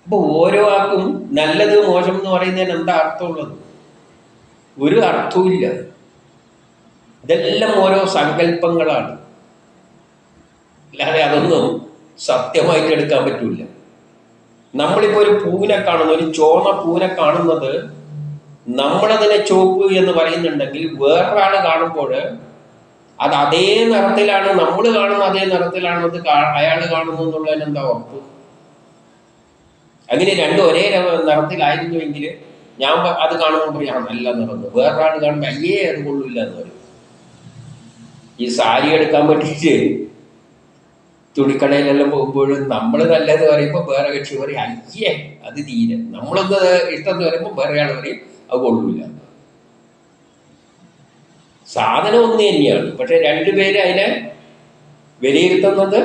Speaker 1: അപ്പൊ ഓരോ ആൾക്കും നല്ലത് മോശം എന്ന് പറയുന്നതിന് എന്താ അർത്ഥമുള്ളത്? ഒരു അർത്ഥവുമില്ല. ഇതെല്ലാം ഓരോ സങ്കല്പങ്ങളാണ്, അല്ലാതെ അതൊന്നും സത്യമായിട്ട് എടുക്കാൻ പറ്റൂല. നമ്മളിപ്പോ ഒരു പൂവിനെ കാണുന്നു, ഒരു ചോന്ന പൂവിനെ കാണുന്നത് നമ്മളതിനെ ചോപ്പ് എന്ന് പറയുന്നുണ്ടെങ്കിൽ വേറൊരാൾ കാണുമ്പോൾ അത് അതേ നിറത്തിലാണ്, നമ്മൾ കാണുന്ന അതേ നിറത്തിലാണ് അയാൾ കാണുന്നു എന്നുള്ളതിന് എന്താ ഉറപ്പ്? അങ്ങനെ രണ്ടും ഒരേ നിറത്തിലായിരുന്നുവെങ്കിൽ ഞാൻ അത് കാണുമ്പോൾ പറയാം നല്ല നിറന്ന്, വേറൊരാൾ കാണുമ്പോൾ അയ്യേ അത് കൊള്ളില്ല എന്ന് പറയും. ഈ സാരി എടുക്കാൻ വേണ്ടിയിട്ട് തുണിക്കടയിലെല്ലാം പോകുമ്പോഴും നമ്മൾ നല്ലത് പറയുമ്പോൾ വേറെ കക്ഷി പറയും അയ്യേ അത് തീരെ, നമ്മളൊന്ന് ഇഷ്ടം എന്ന് പറയുമ്പോൾ വേറെ ആൾ പറയും അത് കൊള്ളൂല. സാധനം ഒന്ന് തന്നെയാണ്, പക്ഷെ രണ്ടുപേര് അതിനെ വിലയിരുത്തുന്നത്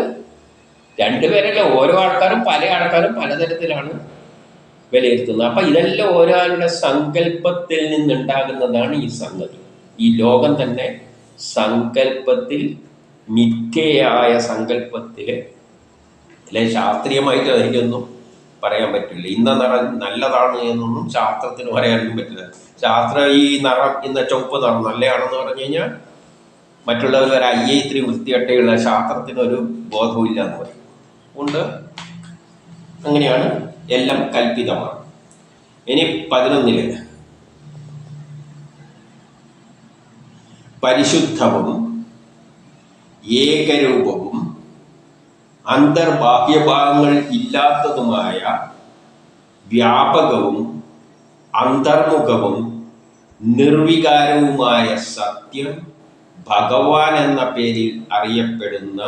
Speaker 1: രണ്ടുപേരല്ല, ഓരോ ആൾക്കാരും പലതരത്തിലാണ് വിലയിരുത്തുന്നത്. അപ്പൊ ഇതെല്ലാം ഓരോരുടെ സങ്കല്പത്തിൽ നിന്നുണ്ടാകുന്നതാണ് ഈ സംഗതി. ഈ ലോകം തന്നെ സങ്കല്പത്തിൽ, മിഥ്യയായ സങ്കല്പത്തില്, അല്ലെ ശാസ്ത്രീയമായിട്ട് എനിക്കൊന്നും പറയാൻ പറ്റില്ല. ഇന്ന നിറം നല്ലതാണ് എന്നൊന്നും ശാസ്ത്രത്തിന് പറയാനും പറ്റില്ല. ശാസ്ത്രം ഈ നിറം, ഇന്ന ചുവപ്പ് നിറം നല്ലതാണെന്ന് പറഞ്ഞു കഴിഞ്ഞാൽ മറ്റുള്ളവർ ഒരു അയ്യേ ഇത്തിരി വൃത്തികെട്ടയുള്ള ശാസ്ത്രത്തിനൊരു ബോധവും എന്ന് പറയും. അതുകൊണ്ട് അങ്ങനെയാണ്, എല്ലാം കൽപ്പിതമാണ്. ഇനി 11 പരിശുദ്ധവും ഏകരൂപവും അന്തർബാഹ്യഭാഗങ്ങൾ ഇല്ലാത്തതുമായ വ്യാപകവും അന്തർമുഖവും നിർവികാരവുമായ സത്യം ഭഗവാൻ എന്ന പേരിൽ അറിയപ്പെടുന്ന.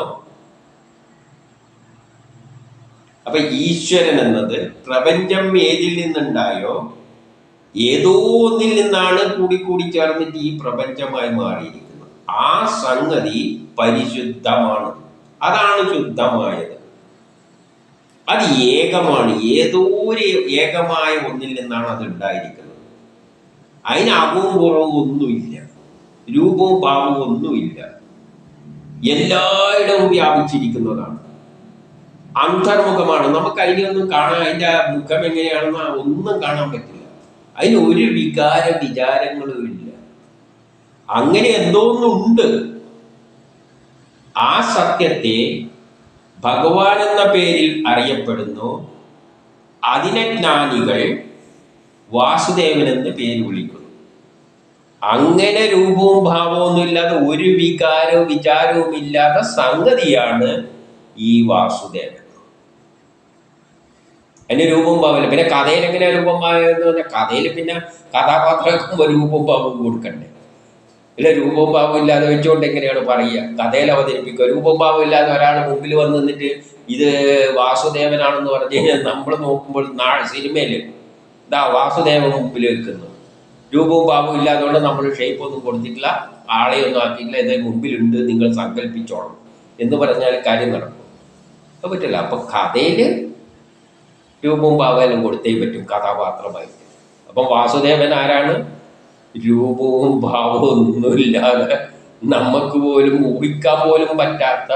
Speaker 1: അപ്പൊ ഈശ്വരൻ എന്നത് പ്രപഞ്ചം ഏതിൽ നിന്നുണ്ടായോ ഏതോ ഒന്നിൽ നിന്നാണ് കൂടി ചേർന്നിട്ട് ഈ പ്രപഞ്ചമായി മാറിയിരിക്കുന്നത്. ആ സംഗതി പരിശുദ്ധമാണ്, അതാണ് ശുദ്ധമായത്. അത് ഏകമാണ്, ഏതോ ഒരു ഏകമായ ഒന്നിൽ നിന്നാണ് അത് ഉണ്ടായിരിക്കുന്നത്. അതിന് അകവും കുറവും ഒന്നുമില്ല, രൂപവും ഭാവവും ഒന്നുമില്ല, എല്ലായിടവും വ്യാപിച്ചിരിക്കുന്നതാണ്. അന്തർമുഖമാണ്, നമുക്ക് അതിനൊന്നും കാണാൻ, അതിൻ്റെ മുഖം എങ്ങനെയാണെന്ന് ഒന്നും കാണാൻ പറ്റില്ല. അതിന് ഒരു വിചാരങ്ങളും ഇല്ല. അങ്ങനെ എന്തോന്നുണ്ട്. ആ സത്യത്തെ ഭഗവാൻ എന്ന പേരിൽ അറിയപ്പെടുന്നു. അതിനെ ജ്ഞാനികൾ വാസുദേവൻ എന്ന് പേര് വിളിക്കുന്നു. അങ്ങനെ രൂപവും ഭാവവും ഒന്നും ഇല്ലാതെ, ഒരു വിചാരവും ഇല്ലാത്ത സംഗതിയാണ് ഈ വാസുദേവൻ. അതിന് രൂപവും ഭാവമില്ല. പിന്നെ കഥയിൽ എങ്ങനെ രൂപം ഭാവമെന്ന് പറഞ്ഞാൽ, കഥയിൽ പിന്നെ കഥാപാത്രങ്ങൾക്കും രൂപവും ഭാവവും കൊടുക്കണ്ടേ? ഇല്ല, രൂപവും ഭാവം ഇല്ലാതെ വെച്ചുകൊണ്ട് എങ്ങനെയാണ് പറയുക? കഥയിൽ അവതരിപ്പിക്കുക. രൂപവും ഭാവം ഇല്ലാതെ ഒരാൾ മുമ്പിൽ വന്ന് നിന്നിട്ട് ഇത് വാസുദേവനാണെന്ന് പറഞ്ഞു കഴിഞ്ഞാൽ നമ്മൾ നോക്കുമ്പോൾ സിനിമയിൽ ഇതാ വാസുദേവൻ മുമ്പിൽ വെക്കുന്നു. രൂപവും ഭാവവും ഇല്ലാതുകൊണ്ട് നമ്മൾ ഷേപ്പ് ഒന്നും കൊടുത്തിട്ടില്ല, ആളെയൊന്നും ആക്കിയിട്ടില്ല, ഇത് മുമ്പിലുണ്ട്, നിങ്ങൾ സങ്കല്പിച്ചോണം എന്ന് പറഞ്ഞാൽ കാര്യം നടക്കും. അത് പറ്റില്ല. അപ്പൊ കഥയിൽ രൂപവും ഭാവവും കൊടുത്തേ പറ്റും കഥാപാത്രമായിട്ട്. അപ്പം വാസുദേവൻ ആരാണ്? രൂപവും ഭാവവും ഒന്നുമില്ലാതെ നമുക്ക് പോലും ഊഹിക്കാൻ പോലും പറ്റാത്ത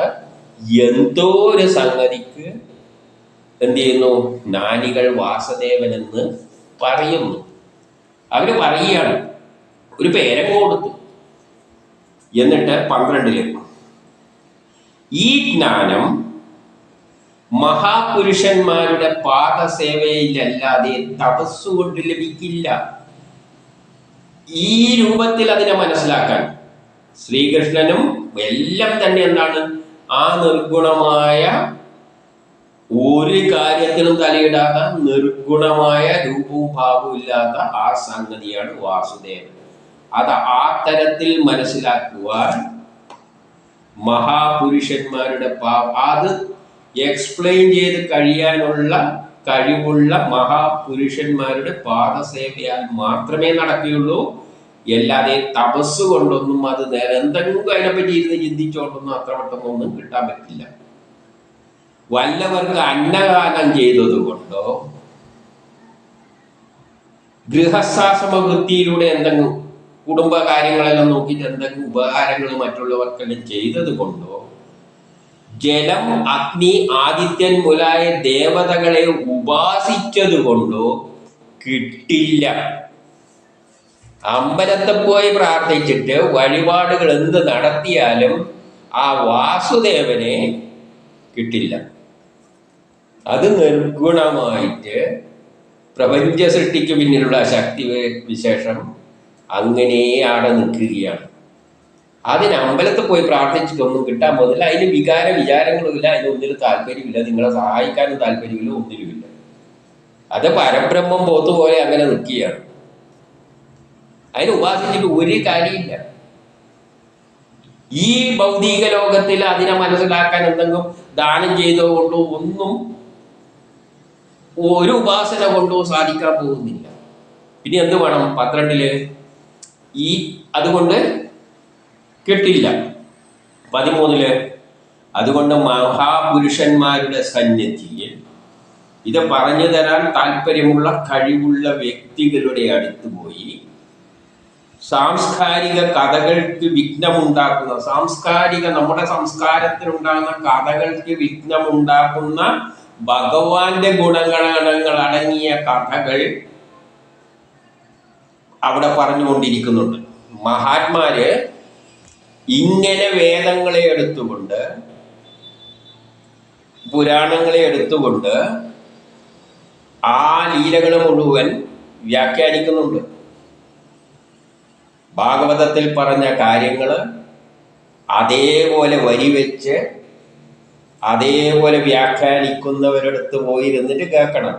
Speaker 1: എന്തോ ഒരു സംഗതിക്ക് എന്ത് ചെയ്യുന്നു? ജ്ഞാനികൾ വാസുദേവനെന്ന് പറയുന്നു. അവര് പറയുകയാണ്, ഒരു പേരങ്ങ് കൊടുത്തു. എന്നിട്ട് 12 ഈ ജ്ഞാനം മഹാപുരുഷന്മാരുടെ പാദസേവയിലല്ലാതെ തപസ്സുകൊണ്ട് ലഭിക്കില്ല. ഈ രൂപത്തിൽ അതിനെ മനസ്സിലാക്കാൻ ശ്രീകൃഷ്ണനും എല്ലാം തന്നെ എന്താണ്? ആ നിർഗുണമായ ഒരു കാര്യത്തിലും തലയിടാത്ത നിർഗുണമായ രൂപവും ഭാവവും ഇല്ലാത്ത ആ സംഗതിയാണ് വാസുദേവൻ. അത് ആ തരത്തിൽ മനസ്സിലാക്കുവാൻ മഹാപുരുഷന്മാരുടെ അത് എക്സ്പ്ലെയിൻ ചെയ്ത് കഴിയാനുള്ള കഴിവുള്ള മഹാപുരുഷന്മാരുടെ പാദസേവയാൽ മാത്രമേ നടക്കുകയുള്ളൂ. അല്ലാതെ തപസ് കൊണ്ടൊന്നും അത് നേരെ എന്തെങ്കിലും അതിനെപ്പറ്റി ഇരുന്ന് ചിന്തിച്ചോണ്ടൊന്നും അത്ര പെട്ടെന്നൊന്നും കിട്ടാൻ പറ്റില്ല. വല്ലവർക്ക് അന്നദാനം ചെയ്തത് കൊണ്ടോ ഗൃഹസ്ഥാശ്രമവൃത്തിയിലൂടെ എന്തെങ്കിലും കുടുംബ കാര്യങ്ങളെല്ലാം നോക്കിയിട്ട് എന്തെങ്കിലും ഉപകാരങ്ങൾ മറ്റുള്ളവർക്കെല്ലാം ചെയ്തത് കൊണ്ടോ ജലം, അഗ്നി, ആദിത്യൻ മുതലായ ദേവതകളെ ഉപാസിച്ചത് കൊണ്ടോ കിട്ടില്ല. അമ്പലത്തിൽ പോയി പ്രാർത്ഥിച്ചിട്ട് വഴിപാടുകൾ എന്ത് നടത്തിയാലും ആ വാസുദേവനെ കിട്ടില്ല. അത് നിർഗുണമായിട്ട് പ്രപഞ്ച സൃഷ്ടിക്ക് പിന്നിലുള്ള ശക്തി വിശേഷം അങ്ങനെ അവിടെ നിൽക്കുകയാണ്. അതിന് അമ്പലത്തിൽ പോയി പ്രാർത്ഥിച്ചിട്ടൊന്നും കിട്ടാൻ പോകുന്നില്ല. അതിന് വിചാരങ്ങളുമില്ല, അതിനൊന്നിനും താല്പര്യമില്ല, നിങ്ങളെ സഹായിക്കാനും താല്പര്യമില്ല, ഒന്നിനുമില്ല. അത് പരബ്രഹ്മം പോത്തുപോലെ അങ്ങനെ നിൽക്കുകയാണ്. അതിന് ഉപാസിച്ചിട്ട് ഒരു കാര്യമില്ല. ഈ ഭൗതിക ലോകത്തിൽ അതിനെ മനസ്സിലാക്കാൻ എന്തെങ്കിലും ദാനം ചെയ്തോ കൊണ്ടോ ഒന്നും ഒരു ഉപാസന കൊണ്ടോ സാധിക്കാൻ പോകുന്നില്ല. പിന്നെ എന്ത് വേണം? 12 ഈ അതുകൊണ്ട് കിട്ടില്ല. 13 അതുകൊണ്ട് മഹാപുരുഷന്മാരുടെ സന്നിധിയിൽ ഇത് പറഞ്ഞു തരാൻ താല്പര്യമുള്ള കഴിവുള്ള വ്യക്തികളുടെ അടുത്ത് പോയി സാംസ്കാരിക കഥകൾക്ക് വിഘ്നമുണ്ടാക്കുന്ന നമ്മുടെ സംസ്കാരത്തിലുണ്ടാകുന്ന കഥകൾക്ക് വിഘ്നമുണ്ടാക്കുന്ന ഭഗവാന്റെ ഗുണഗണങ്ങൾ അടങ്ങിയ കഥകൾ അവിടെ പറഞ്ഞുകൊണ്ടിരിക്കുന്നുണ്ട്. മഹാത്മാര് ഇങ്ങനെ വേദങ്ങളെ എടുത്തുകൊണ്ട് പുരാണങ്ങളെ എടുത്തുകൊണ്ട് ആ ലീലകൾ മുഴുവൻ വ്യാഖ്യാനിക്കുന്നുണ്ട്. ഭാഗവതത്തിൽ പറഞ്ഞ കാര്യങ്ങൾ അതേപോലെ വരിവെച്ച് അതേപോലെ വ്യാഖ്യാനിക്കുന്നവരടുത്ത് പോയി ഇരുന്നിട്ട് കേൾക്കണം.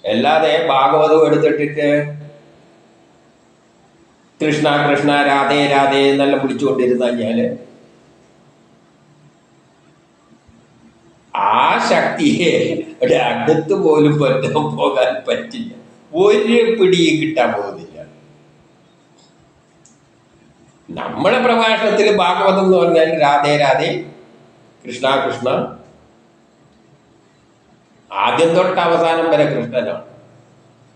Speaker 1: അല്ലാതെ ഭാഗവതം എടുത്തിട്ടിട്ട് കൃഷ്ണ കൃഷ്ണ രാധേ രാധേ എന്നെല്ലാം വിളിച്ചുകൊണ്ടിരുന്നു കഴിഞ്ഞാൽ ആ ശക്തിയെ അടുത്ത് പോലും പോകാൻ പറ്റില്ല. ഒരു പിടിയും കിട്ടാൻ പോകുന്നില്ല. നമ്മളെ പ്രഭാഷണത്തിൽ ഭാഗവതം എന്ന് പറഞ്ഞാൽ രാധേ രാധേ കൃഷ്ണ കൃഷ്ണ, ആദ്യം തൊട്ട് അവസാനം വരെ കൃഷ്ണനാണ്.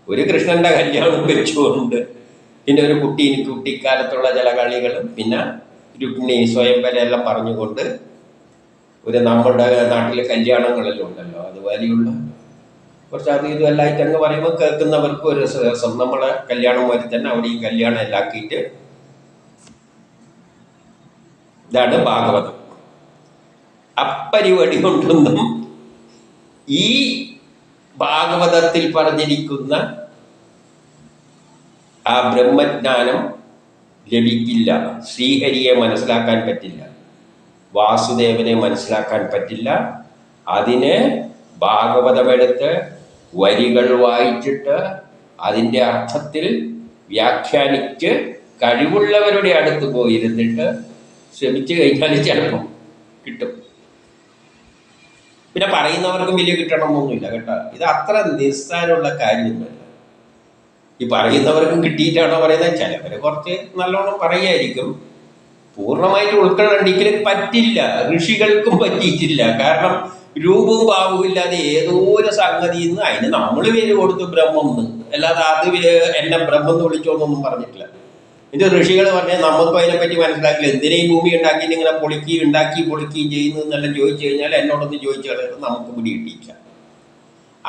Speaker 1: ഒരു കൃഷ്ണന്റെ കല്യാണം വെച്ചുകൊണ്ട് പിന്നെ ഒരു കുട്ടിക്കാലത്തുള്ള ചില കളികളും പിന്നെ രുക്മിണി സ്വയംവര എല്ലാം പറഞ്ഞുകൊണ്ട് ഒരു നമ്മുടെ നാട്ടിലെ കല്യാണങ്ങളെല്ലാം ഉണ്ടല്ലോ, അതുപോലെയുള്ള കുറച്ച് അത് ഇതുമെല്ലായിട്ട് അങ്ങ് പറയുമ്പോൾ കേൾക്കുന്നവർക്ക് ഒരു രസം. നമ്മളെ കല്യാണം വരെ തന്നെ അവിടെ ഈ കല്യാണം എല്ലാം ആക്കിയിട്ട് ഇതാണ് ഭാഗവതം. അപ്പരിപാടി കൊണ്ടൊന്നും ഈ ഭാഗവതത്തിൽ പറഞ്ഞിരിക്കുന്ന ആ ബ്രഹ്മജ്ഞാനം ലഭിക്കില്ല. ശ്രീഹരിയെ മനസ്സിലാക്കാൻ പറ്റില്ല, വാസുദേവനെ മനസ്സിലാക്കാൻ പറ്റില്ല. അതിന് ഭാഗവതമെടുത്ത് വരികൾ വായിച്ചിട്ട് അതിൻ്റെ അർത്ഥത്തിൽ വ്യാഖ്യാനിച്ച് കഴിവുള്ളവരുടെ അടുത്ത് പോയിരുന്നിട്ട് ശ്രമിച്ചു കഴിഞ്ഞാൽ ചിലപ്പം കിട്ടും. പിന്നെ പറയുന്നവർക്കും വലിയ കിട്ടണമെന്നൊന്നുമില്ല കേട്ടോ. ഇത് അത്ര നിസ്സാരമുള്ള കാര്യമൊന്നുമല്ല. ഈ പറയുന്നവർക്കും കിട്ടിയിട്ടാണോ പറയുന്നത്? ചിലവർ കുറച്ച് നല്ലോണം പറയുമായിരിക്കും. പൂർണ്ണമായിട്ട് ഉൾക്കൊള്ളണ്ടെങ്കിൽ പറ്റില്ല, ഋഷികൾക്കും പറ്റിയിട്ടില്ല. കാരണം രൂപവും ഭാവവും ഇല്ലാതെ ഏതോ ഒരു സംഗതിയിൽ നിന്ന് അതിന് നമ്മൾ പേര് കൊടുത്തു ബ്രഹ്മം എന്ന്, അല്ലാതെ അത് എന്നെ ബ്രഹ്മം എന്ന് വിളിച്ചോന്നൊന്നും പറഞ്ഞിട്ടില്ല. ഇത് ഋഷികൾ പറഞ്ഞാൽ നമുക്കും അതിനെപ്പറ്റി മനസ്സിലാക്കില്ല. എന്തിനാ ഈ ഭൂമി ഉണ്ടാക്കിയിട്ട് ഇങ്ങനെ പൊളിക്കുകയും ചെയ്യുന്നു എന്നെല്ലാം ചോദിച്ചു കഴിഞ്ഞാൽ എന്നോടൊന്ന് ചോദിച്ചു കളയുന്നത് നമുക്ക് പിടി കിട്ടിയില്ല.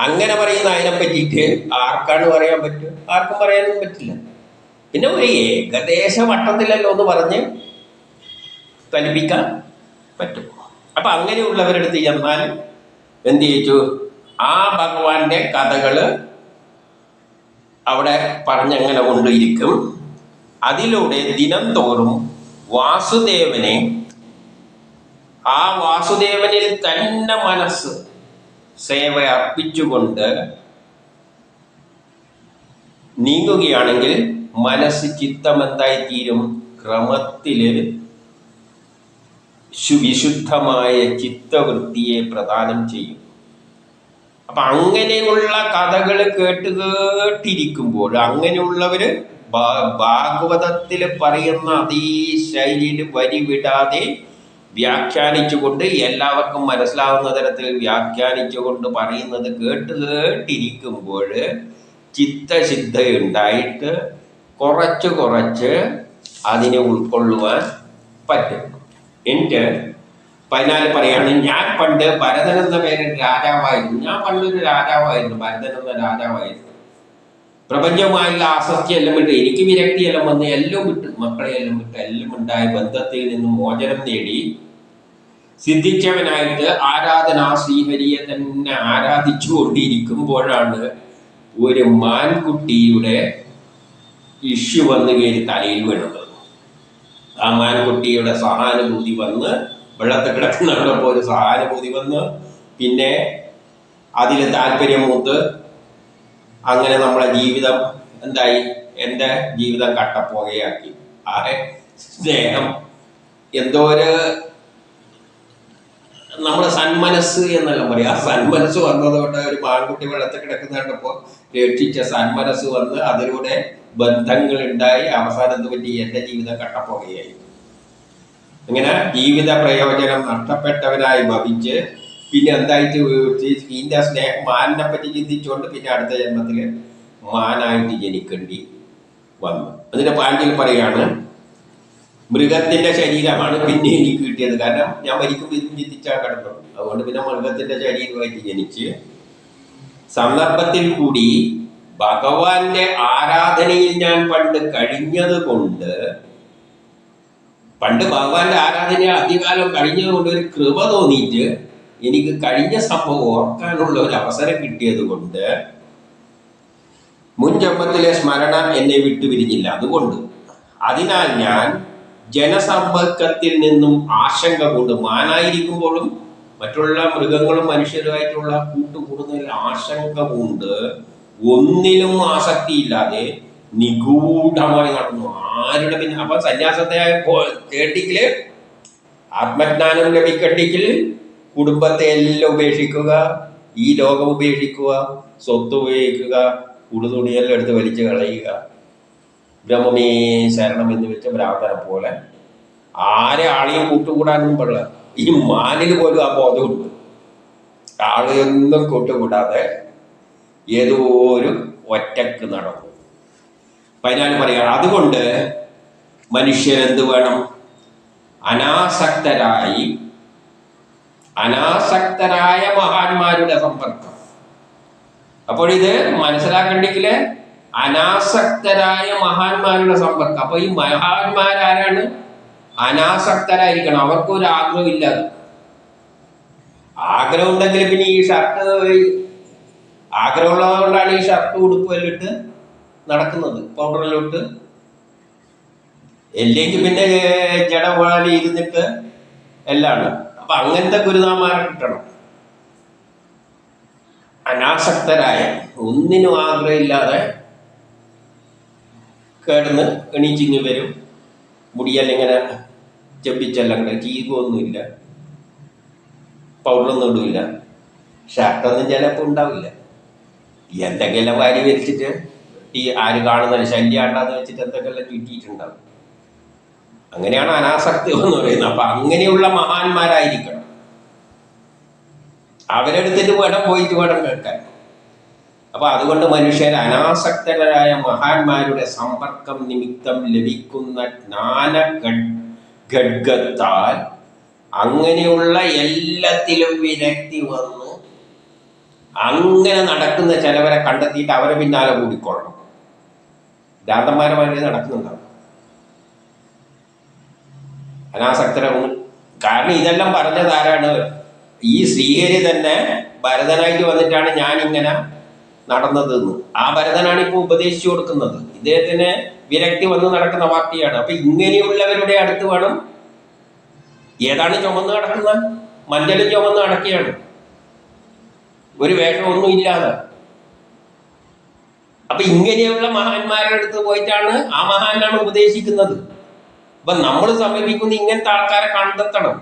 Speaker 1: അങ്ങനെ പറയുന്ന അതിനെ പറ്റിയിട്ട് ആർക്കാണ് പറയാൻ പറ്റുക? ആർക്കും പറയാനൊന്നും പറ്റില്ല. പിന്നെ ഒരു ഏകദേശ വട്ടത്തിലല്ലോ ഒന്ന് പറഞ്ഞ് ഫലിപ്പിക്കാൻ പറ്റും. അപ്പൊ അങ്ങനെയുള്ളവരെടുത്ത് ചെന്നാൽ എന്ത് ചെയ്യിച്ചു, ആ ഭഗവാന്റെ കഥകള് അവിടെ പറഞ്ഞങ്ങനെ കൊണ്ടിരിക്കും. അതിലൂടെ ദിനം തോറും വാസുദേവനെ, ആ വാസുദേവനിൽ തന്നെ മനസ്സ് സേവ അർപ്പിച്ചുകൊണ്ട് നീങ്ങുകയാണെങ്കിൽ മനസ്സ് ചിത്തം എന്തായിത്തീരും? ക്രമത്തില് വിശുദ്ധമായ ചിത്തവൃത്തിയെ പ്രദാനം ചെയ്യും. അപ്പൊ അങ്ങനെയുള്ള കഥകൾ കേട്ടിരിക്കുമ്പോൾ അങ്ങനെയുള്ളവര് ഭാഗവതത്തിൽ പറയുന്ന അതേ ശൈലിയിൽ വരി വിടാതെ വ്യാഖ്യാനിച്ചുകൊണ്ട് എല്ലാവർക്കും മനസ്സിലാവുന്ന തരത്തിൽ വ്യാഖ്യാനിച്ചുകൊണ്ട് പറയുന്നത് കേട്ടിരിക്കുമ്പോൾ ചിത്തശുദ്ധയുണ്ടായിട്ട് കുറച്ച് അതിനെ ഉൾക്കൊള്ളുവാൻ പറ്റും. എനിക്ക് 14 പറയാണ്, ഞാൻ പണ്ട് ഭരതൻ എന്ന പേരിൽ രാജാവായിരുന്നു. ഞാൻ പണ്ടൊരു രാജാവായിരുന്നു, ഭരതൻ എന്ന രാജാവായിരുന്നു. പ്രപഞ്ചവുമായുള്ള ആസക്തിയെല്ലാം വിട്ട്, എനിക്ക് വിരക്തിയെല്ലാം വന്ന് എല്ലാം വിട്ട്, മക്കളെയെല്ലാം വിട്ട് എല്ലാം ഉണ്ടായ ബന്ധത്തിൽ നിന്നും മോചനം നേടി സിദ്ധിച്ചവനായിട്ട് ആരാധനാ ശ്രീഹരിയെ തന്നെ ആരാധിച്ചു കൊണ്ടിരിക്കുമ്പോഴാണ് ഒരു മാൻകുട്ടിയുടെ ഇഷ്യൂ വന്ന് കയറി തലയിൽ വീണത്. ആ മാൻകുട്ടിയുടെ സഹാനുഭൂതി വന്ന്, വെള്ളത്തിൽ കിടക്കുന്നവരപ്പോൾ ഒരു സഹാനുഭൂതി വന്ന്, പിന്നെ അതിൽ താല്പര്യം മൂത്ത് അങ്ങനെ നമ്മളെ ജീവിതം എന്തായി? എൻ്റെ ജീവിതം കട്ടപ്പോകയാക്കി. ആ സ്നേഹം എന്തോ ഒരു നമ്മുടെ സന്മനസ് എന്നെല്ലാം പറയും. ആ സന്മനസ് വന്നതുകൊണ്ട് ഒരു മാൻകുട്ടി വെള്ളത്തിൽ കിടക്കുന്ന കണ്ടപ്പോൾ രക്ഷിച്ച സന്മനസ് വന്ന് അതിലൂടെ ബന്ധങ്ങൾ ഉണ്ടായി. അവസാനത്ത് പറ്റി എൻ്റെ ജീവിതം കട്ടപ്പോകയായി. അങ്ങനെ ജീവിത പ്രയോജനം നഷ്ടപ്പെട്ടവനായി ഭവിച്ച് പിന്നെ എന്തായിട്ട് ഇതിൻ്റെ സ്നേഹം മാനിനെ പറ്റി ചിന്തിച്ചുകൊണ്ട് പിന്നെ അടുത്ത ജന്മത്തിൽ മാനായിട്ട് ജനിക്കേണ്ടി വന്നു. അതിൻ്റെ പാഞ്ചിൽ പറയാണ്, മൃഗത്തിന്റെ ശരീരമാണ് പിന്നെ എനിക്ക് കിട്ടിയത്. കാരണം ഞാൻ മരിക്കുമ്പോൾ ഇതും ചിന്തിച്ചാൽ കിടന്നു. അതുകൊണ്ട് പിന്നെ മൃഗത്തിന്റെ ശരീരമായിട്ട് ജനിച്ച് സന്ദർഭത്തിൽ കൂടി ഭഗവാന്റെ ആരാധനയിൽ ഞാൻ പണ്ട് കഴിഞ്ഞത് കൊണ്ട്, പണ്ട് ഭഗവാന്റെ ആരാധന അധികാലം കഴിഞ്ഞത് കൊണ്ട് ഒരു കൃപ തോന്നിയിട്ട് എനിക്ക് കഴിഞ്ഞ സംഭവം ഓർക്കാനുള്ള ഒരു അവസരം കിട്ടിയത് കൊണ്ട് മുൻ ജന്മത്തിലെ സ്മരണ എന്നെ വിട്ടുപിരിഞ്ഞില്ല. അതുകൊണ്ട് അതിനാൽ ഞാൻ ജനസമ്പർക്കത്തിൽ നിന്നും ആശങ്ക കൊണ്ട്, മാനായിരിക്കുമ്പോഴും മറ്റുള്ള മൃഗങ്ങളും മനുഷ്യരുമായിട്ടുള്ള കൂട്ടുകൂടുന്നതിൽ ആശങ്ക കൊണ്ട് ഒന്നിലും ആസക്തിയില്ലാതെ നിഗൂഢമായി നടന്നു. ആരുടെ പിന്നെ അപ്പൊ സന്യാസത്തെ കേട്ടിക്കില് ആത്മജ്ഞാനം ലഭിക്കണ്ടെങ്കിൽ കുടുംബത്തെ എല്ലാം ഉപേക്ഷിക്കുക, ഈ ലോകം ഉപേക്ഷിക്കുക, സ്വത്ത് ഉപയോഗിക്കുക, ഉടുതുണിയെല്ലാം എടുത്ത് വലിച്ചു കളയുക, ബ്രഹ്മമേ ശരണം എന്ന് വെച്ച ബ്രാഹ്മണനെ പോലെ ആരെ ആളെയും കൂട്ടുകൂടാനൊന്നും പാടില്ല. ഈ മാനിൽ പോലും ആ ബോധമുണ്ട്. ആളെയൊന്നും കൂട്ടുകൂടാതെ ഏതോ ഒരു ഒറ്റക്ക് നടക്കും. 14 പറയുകയാണ്, അതുകൊണ്ട് മനുഷ്യരെന്ത് വേണം? അനാസക്തരായ മഹാന്മാരുടെ സമ്പർക്കം. അപ്പോൾ ഇത് മനസ്സിലാക്കണ്ടെങ്കിൽ അനാസക്തരായ മഹാന്മാരുടെ സമ്പർക്കം. അപ്പൊ ഈ മഹാന്മാരാരാണ്? അനാസക്തരായിരിക്കണം. അവർക്കൊരു ആഗ്രഹം ഇല്ലാതെ. ആഗ്രഹം ഉണ്ടെങ്കിൽ പിന്നെ ഈ ഷർട്ട്, ആഗ്രഹമുള്ളതുകൊണ്ടാണ് ഈ ഷർട്ട് ഉടുപ്പെല്ലാം ഇട്ട് നടക്കുന്നത്, പൗഡറിലോട്ട്. അല്ലെങ്കിൽ പിന്നെ ജട പോലെ ഇരുന്നിട്ട് എല്ലാമാണ്. അപ്പൊ അങ്ങനത്തെ ഗുരുനാമാരെ കിട്ടണം. അനാസക്തരായ, ഒന്നിനും ആഗ്രഹമില്ലാതെ കിടന്ന് എണീച്ചിങ്ങ് വരും. മുടിയെല്ലാം ഇങ്ങനെ ചെപ്പിച്ചെല്ലാം കൂടെ, ചീകൊന്നുമില്ല, പൗഡറൊന്നും ഇടില്ല, ഷർട്ടൊന്നും ചിലപ്പോൾ ഉണ്ടാവില്ല. എന്തെങ്കിലും വാരി വരിച്ചിട്ട് ഈ ആര് കാണുന്ന ശല്യാണ്ടാന്ന് വെച്ചിട്ട് എന്തെങ്കിലും ചുറ്റിയിട്ടുണ്ടാവും. അങ്ങനെയാണ് അനാസക്തി എന്ന് പറയുന്നത്. അപ്പൊ അങ്ങനെയുള്ള മഹാന്മാരായിരിക്കണം. അവരെടുത്തിട്ട് വേണം പോയിട്ട് വേണം കേൾക്കാൻ. അപ്പൊ അതുകൊണ്ട് മനുഷ്യർ അനാസക്തരായ മഹാന്മാരുടെ സമ്പർക്കം നിമിത്തം ലഭിക്കുന്ന ജ്ഞാന ഖഡ്ഗത്താൽ അങ്ങനെയുള്ള എല്ലാത്തിലും വിരക്തി വന്ന് അങ്ങനെ നടക്കുന്ന ചിലവരെ കണ്ടെത്തിയിട്ട് അവരെ പിന്നാലെ കൂടിക്കൊള്ളണം. ഭ്രാന്തന്മാരമാര് നടക്കുന്നുണ്ടാവും, അനാസക്തരവും. കാരണം ഇതെല്ലാം പറഞ്ഞത് ആരാണ്? ഈ ശ്രീഹരി തന്നെ ഭരതനായിട്ട് വന്നിട്ടാണ് ഞാൻ ഇങ്ങനെ നടന്നതെന്ന്. ആ ഭരതനാണ് ഇപ്പോൾ ഉപദേശിച്ചു കൊടുക്കുന്നത്. ഇദ്ദേഹത്തിന് വിരക്തി വന്ന് നടക്കുന്ന പാർട്ടിയാണ്. അപ്പൊ ഇങ്ങനെയുള്ളവരുടെ അടുത്ത് വേണം. ഏതാണ് ചുമന്ന് നടക്കുന്നത്? മഞ്ഞളും ചുമന്ന് നടക്കുകയാണ്, ഒരു വേഷമൊന്നും ഇല്ലാതെ. അപ്പൊ ഇങ്ങനെയുള്ള മഹാന്മാരുടെ അടുത്ത് പോയിട്ടാണ് ആ മഹാനാണ് ഉപദേശിക്കുന്നത്. അപ്പൊ നമ്മൾ സമീപിക്കുന്ന ഇങ്ങനത്തെ ആൾക്കാരെ കണ്ടെത്തണം.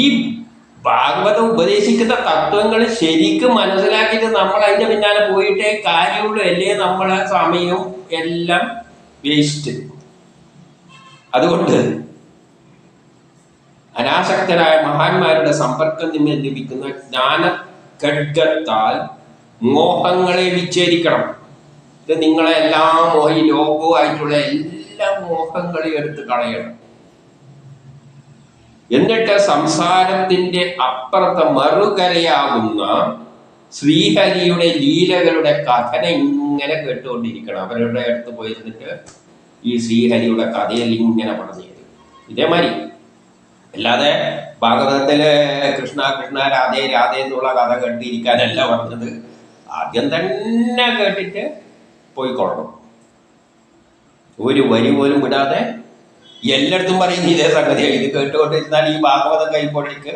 Speaker 1: ഈ ഭാഗവതം ഉപദേശിക്കുന്ന തത്വങ്ങൾ ശരിക്കും മനസ്സിലാക്കിയിട്ട് നമ്മൾ അതിന്റെ പിന്നാലെ പോയിട്ടേ കാര്യമുള്ളൂ. അല്ലേ നമ്മളെ സമയവും എല്ലാം വേസ്റ്റ്. അതുകൊണ്ട് അനാസക്തരായ മഹാന്മാരുടെ സമ്പർക്കം നിമിത്തം ലഭിക്കുന്ന ജ്ഞാന ഖഡ്ഗത്താൽ മോഹങ്ങളെ വിച്ഛേദിക്കണം. ഇത് നിങ്ങളെ എല്ലാ ഈ ലോകവുമായിട്ടുള്ള എല്ലാ മോഹങ്ങളെയും എടുത്ത് കളയണം. എന്നിട്ട് സംസാരത്തിന്റെ അപ്പുറത്തെ മറുകരയാകുന്ന ശ്രീഹരിയുടെ ലീലകളുടെ കഥന ഇങ്ങനെ കേട്ടുകൊണ്ടിരിക്കണം. അവരുടെ അടുത്ത് പോയിരുന്നിട്ട് ഈ ശ്രീഹരിയുടെ കഥയിൽ ഇങ്ങനെ പറഞ്ഞു തരും. ഇതേമാതിരി അല്ലാതെ ഭാഗവതത്തില് കൃഷ്ണ കൃഷ്ണ രാധേ രാധേ എന്നുള്ള കഥ കേട്ടിരിക്കാനല്ല പറഞ്ഞത്. ആദ്യം തന്നെ കേട്ടിട്ട് പോയിക്കൊള്ളണം, ഒരു വരി പോലും വിടാതെ. എല്ലായിടത്തും പറയുന്ന ഇതേ സംഗതിയാണ്. ഇത് കേട്ടുകൊണ്ടിരുന്നാൽ ഈ ഭാഗവതം കഴിയുമ്പോഴേക്ക്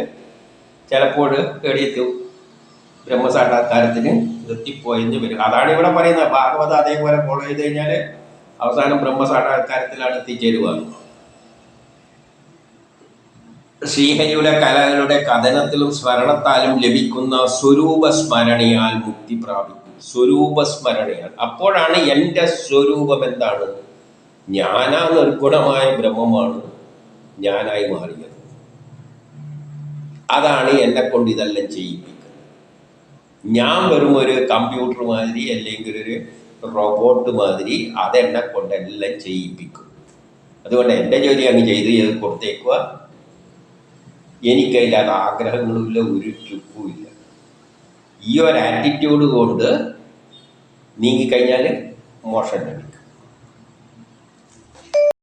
Speaker 1: ചിലപ്പോൾ കേടിയെത്തും, ബ്രഹ്മസാക്ഷാത്കാരത്തിന് എത്തിപ്പോയെന്ന് വരും. അതാണ് ഇവിടെ പറയുന്നത്. ഭാഗവതം അതേപോലെ ഫോളോ ചെയ്ത് കഴിഞ്ഞാൽ അവസാനം ബ്രഹ്മസാക്ഷാത്കാരത്തിലാണ് എത്തിച്ചേരുക. ശ്രീഹരിയുടെ കലകളുടെ കഥനത്തിലും സ്മരണത്താലും ലഭിക്കുന്ന സ്വരൂപ സ്മരണയാൽ മുക്തി പ്രാപിക്കും. സ്വരൂപ സ്മരണയാൽ. അപ്പോഴാണ് എൻ്റെ സ്വരൂപം എന്താണ്? ഞാനാ നിർഗുണമായ ബ്രഹ്മമാണ് ഞാനായി മാറിയത്. അതാണ് എന്നെ കൊണ്ട് ഇതെല്ലാം ചെയ്യിപ്പിക്കുന്നത്. ഞാൻ വെറും ഒരു കമ്പ്യൂട്ടർ മാതിരി അല്ലെങ്കിൽ ഒരു റോബോട്ട് മാതിരി അതെന്നെ കൊണ്ടെല്ലാം ചെയ്യിപ്പിക്കും. അതുകൊണ്ട് എൻ്റെ ജോലി അങ്ങ് ചെയ്ത് കൊടുത്തേക്കുക. എനിക്കതില്ലാതെ ആഗ്രഹങ്ങളുമില്ല, ഒരു ചുക്കുമില്ല. ഈ ഒരു ആറ്റിറ്റ്യൂഡ് കൊണ്ട് നീങ്ങിക്കഴിഞ്ഞാൽ മോശം ലഭിക്കും.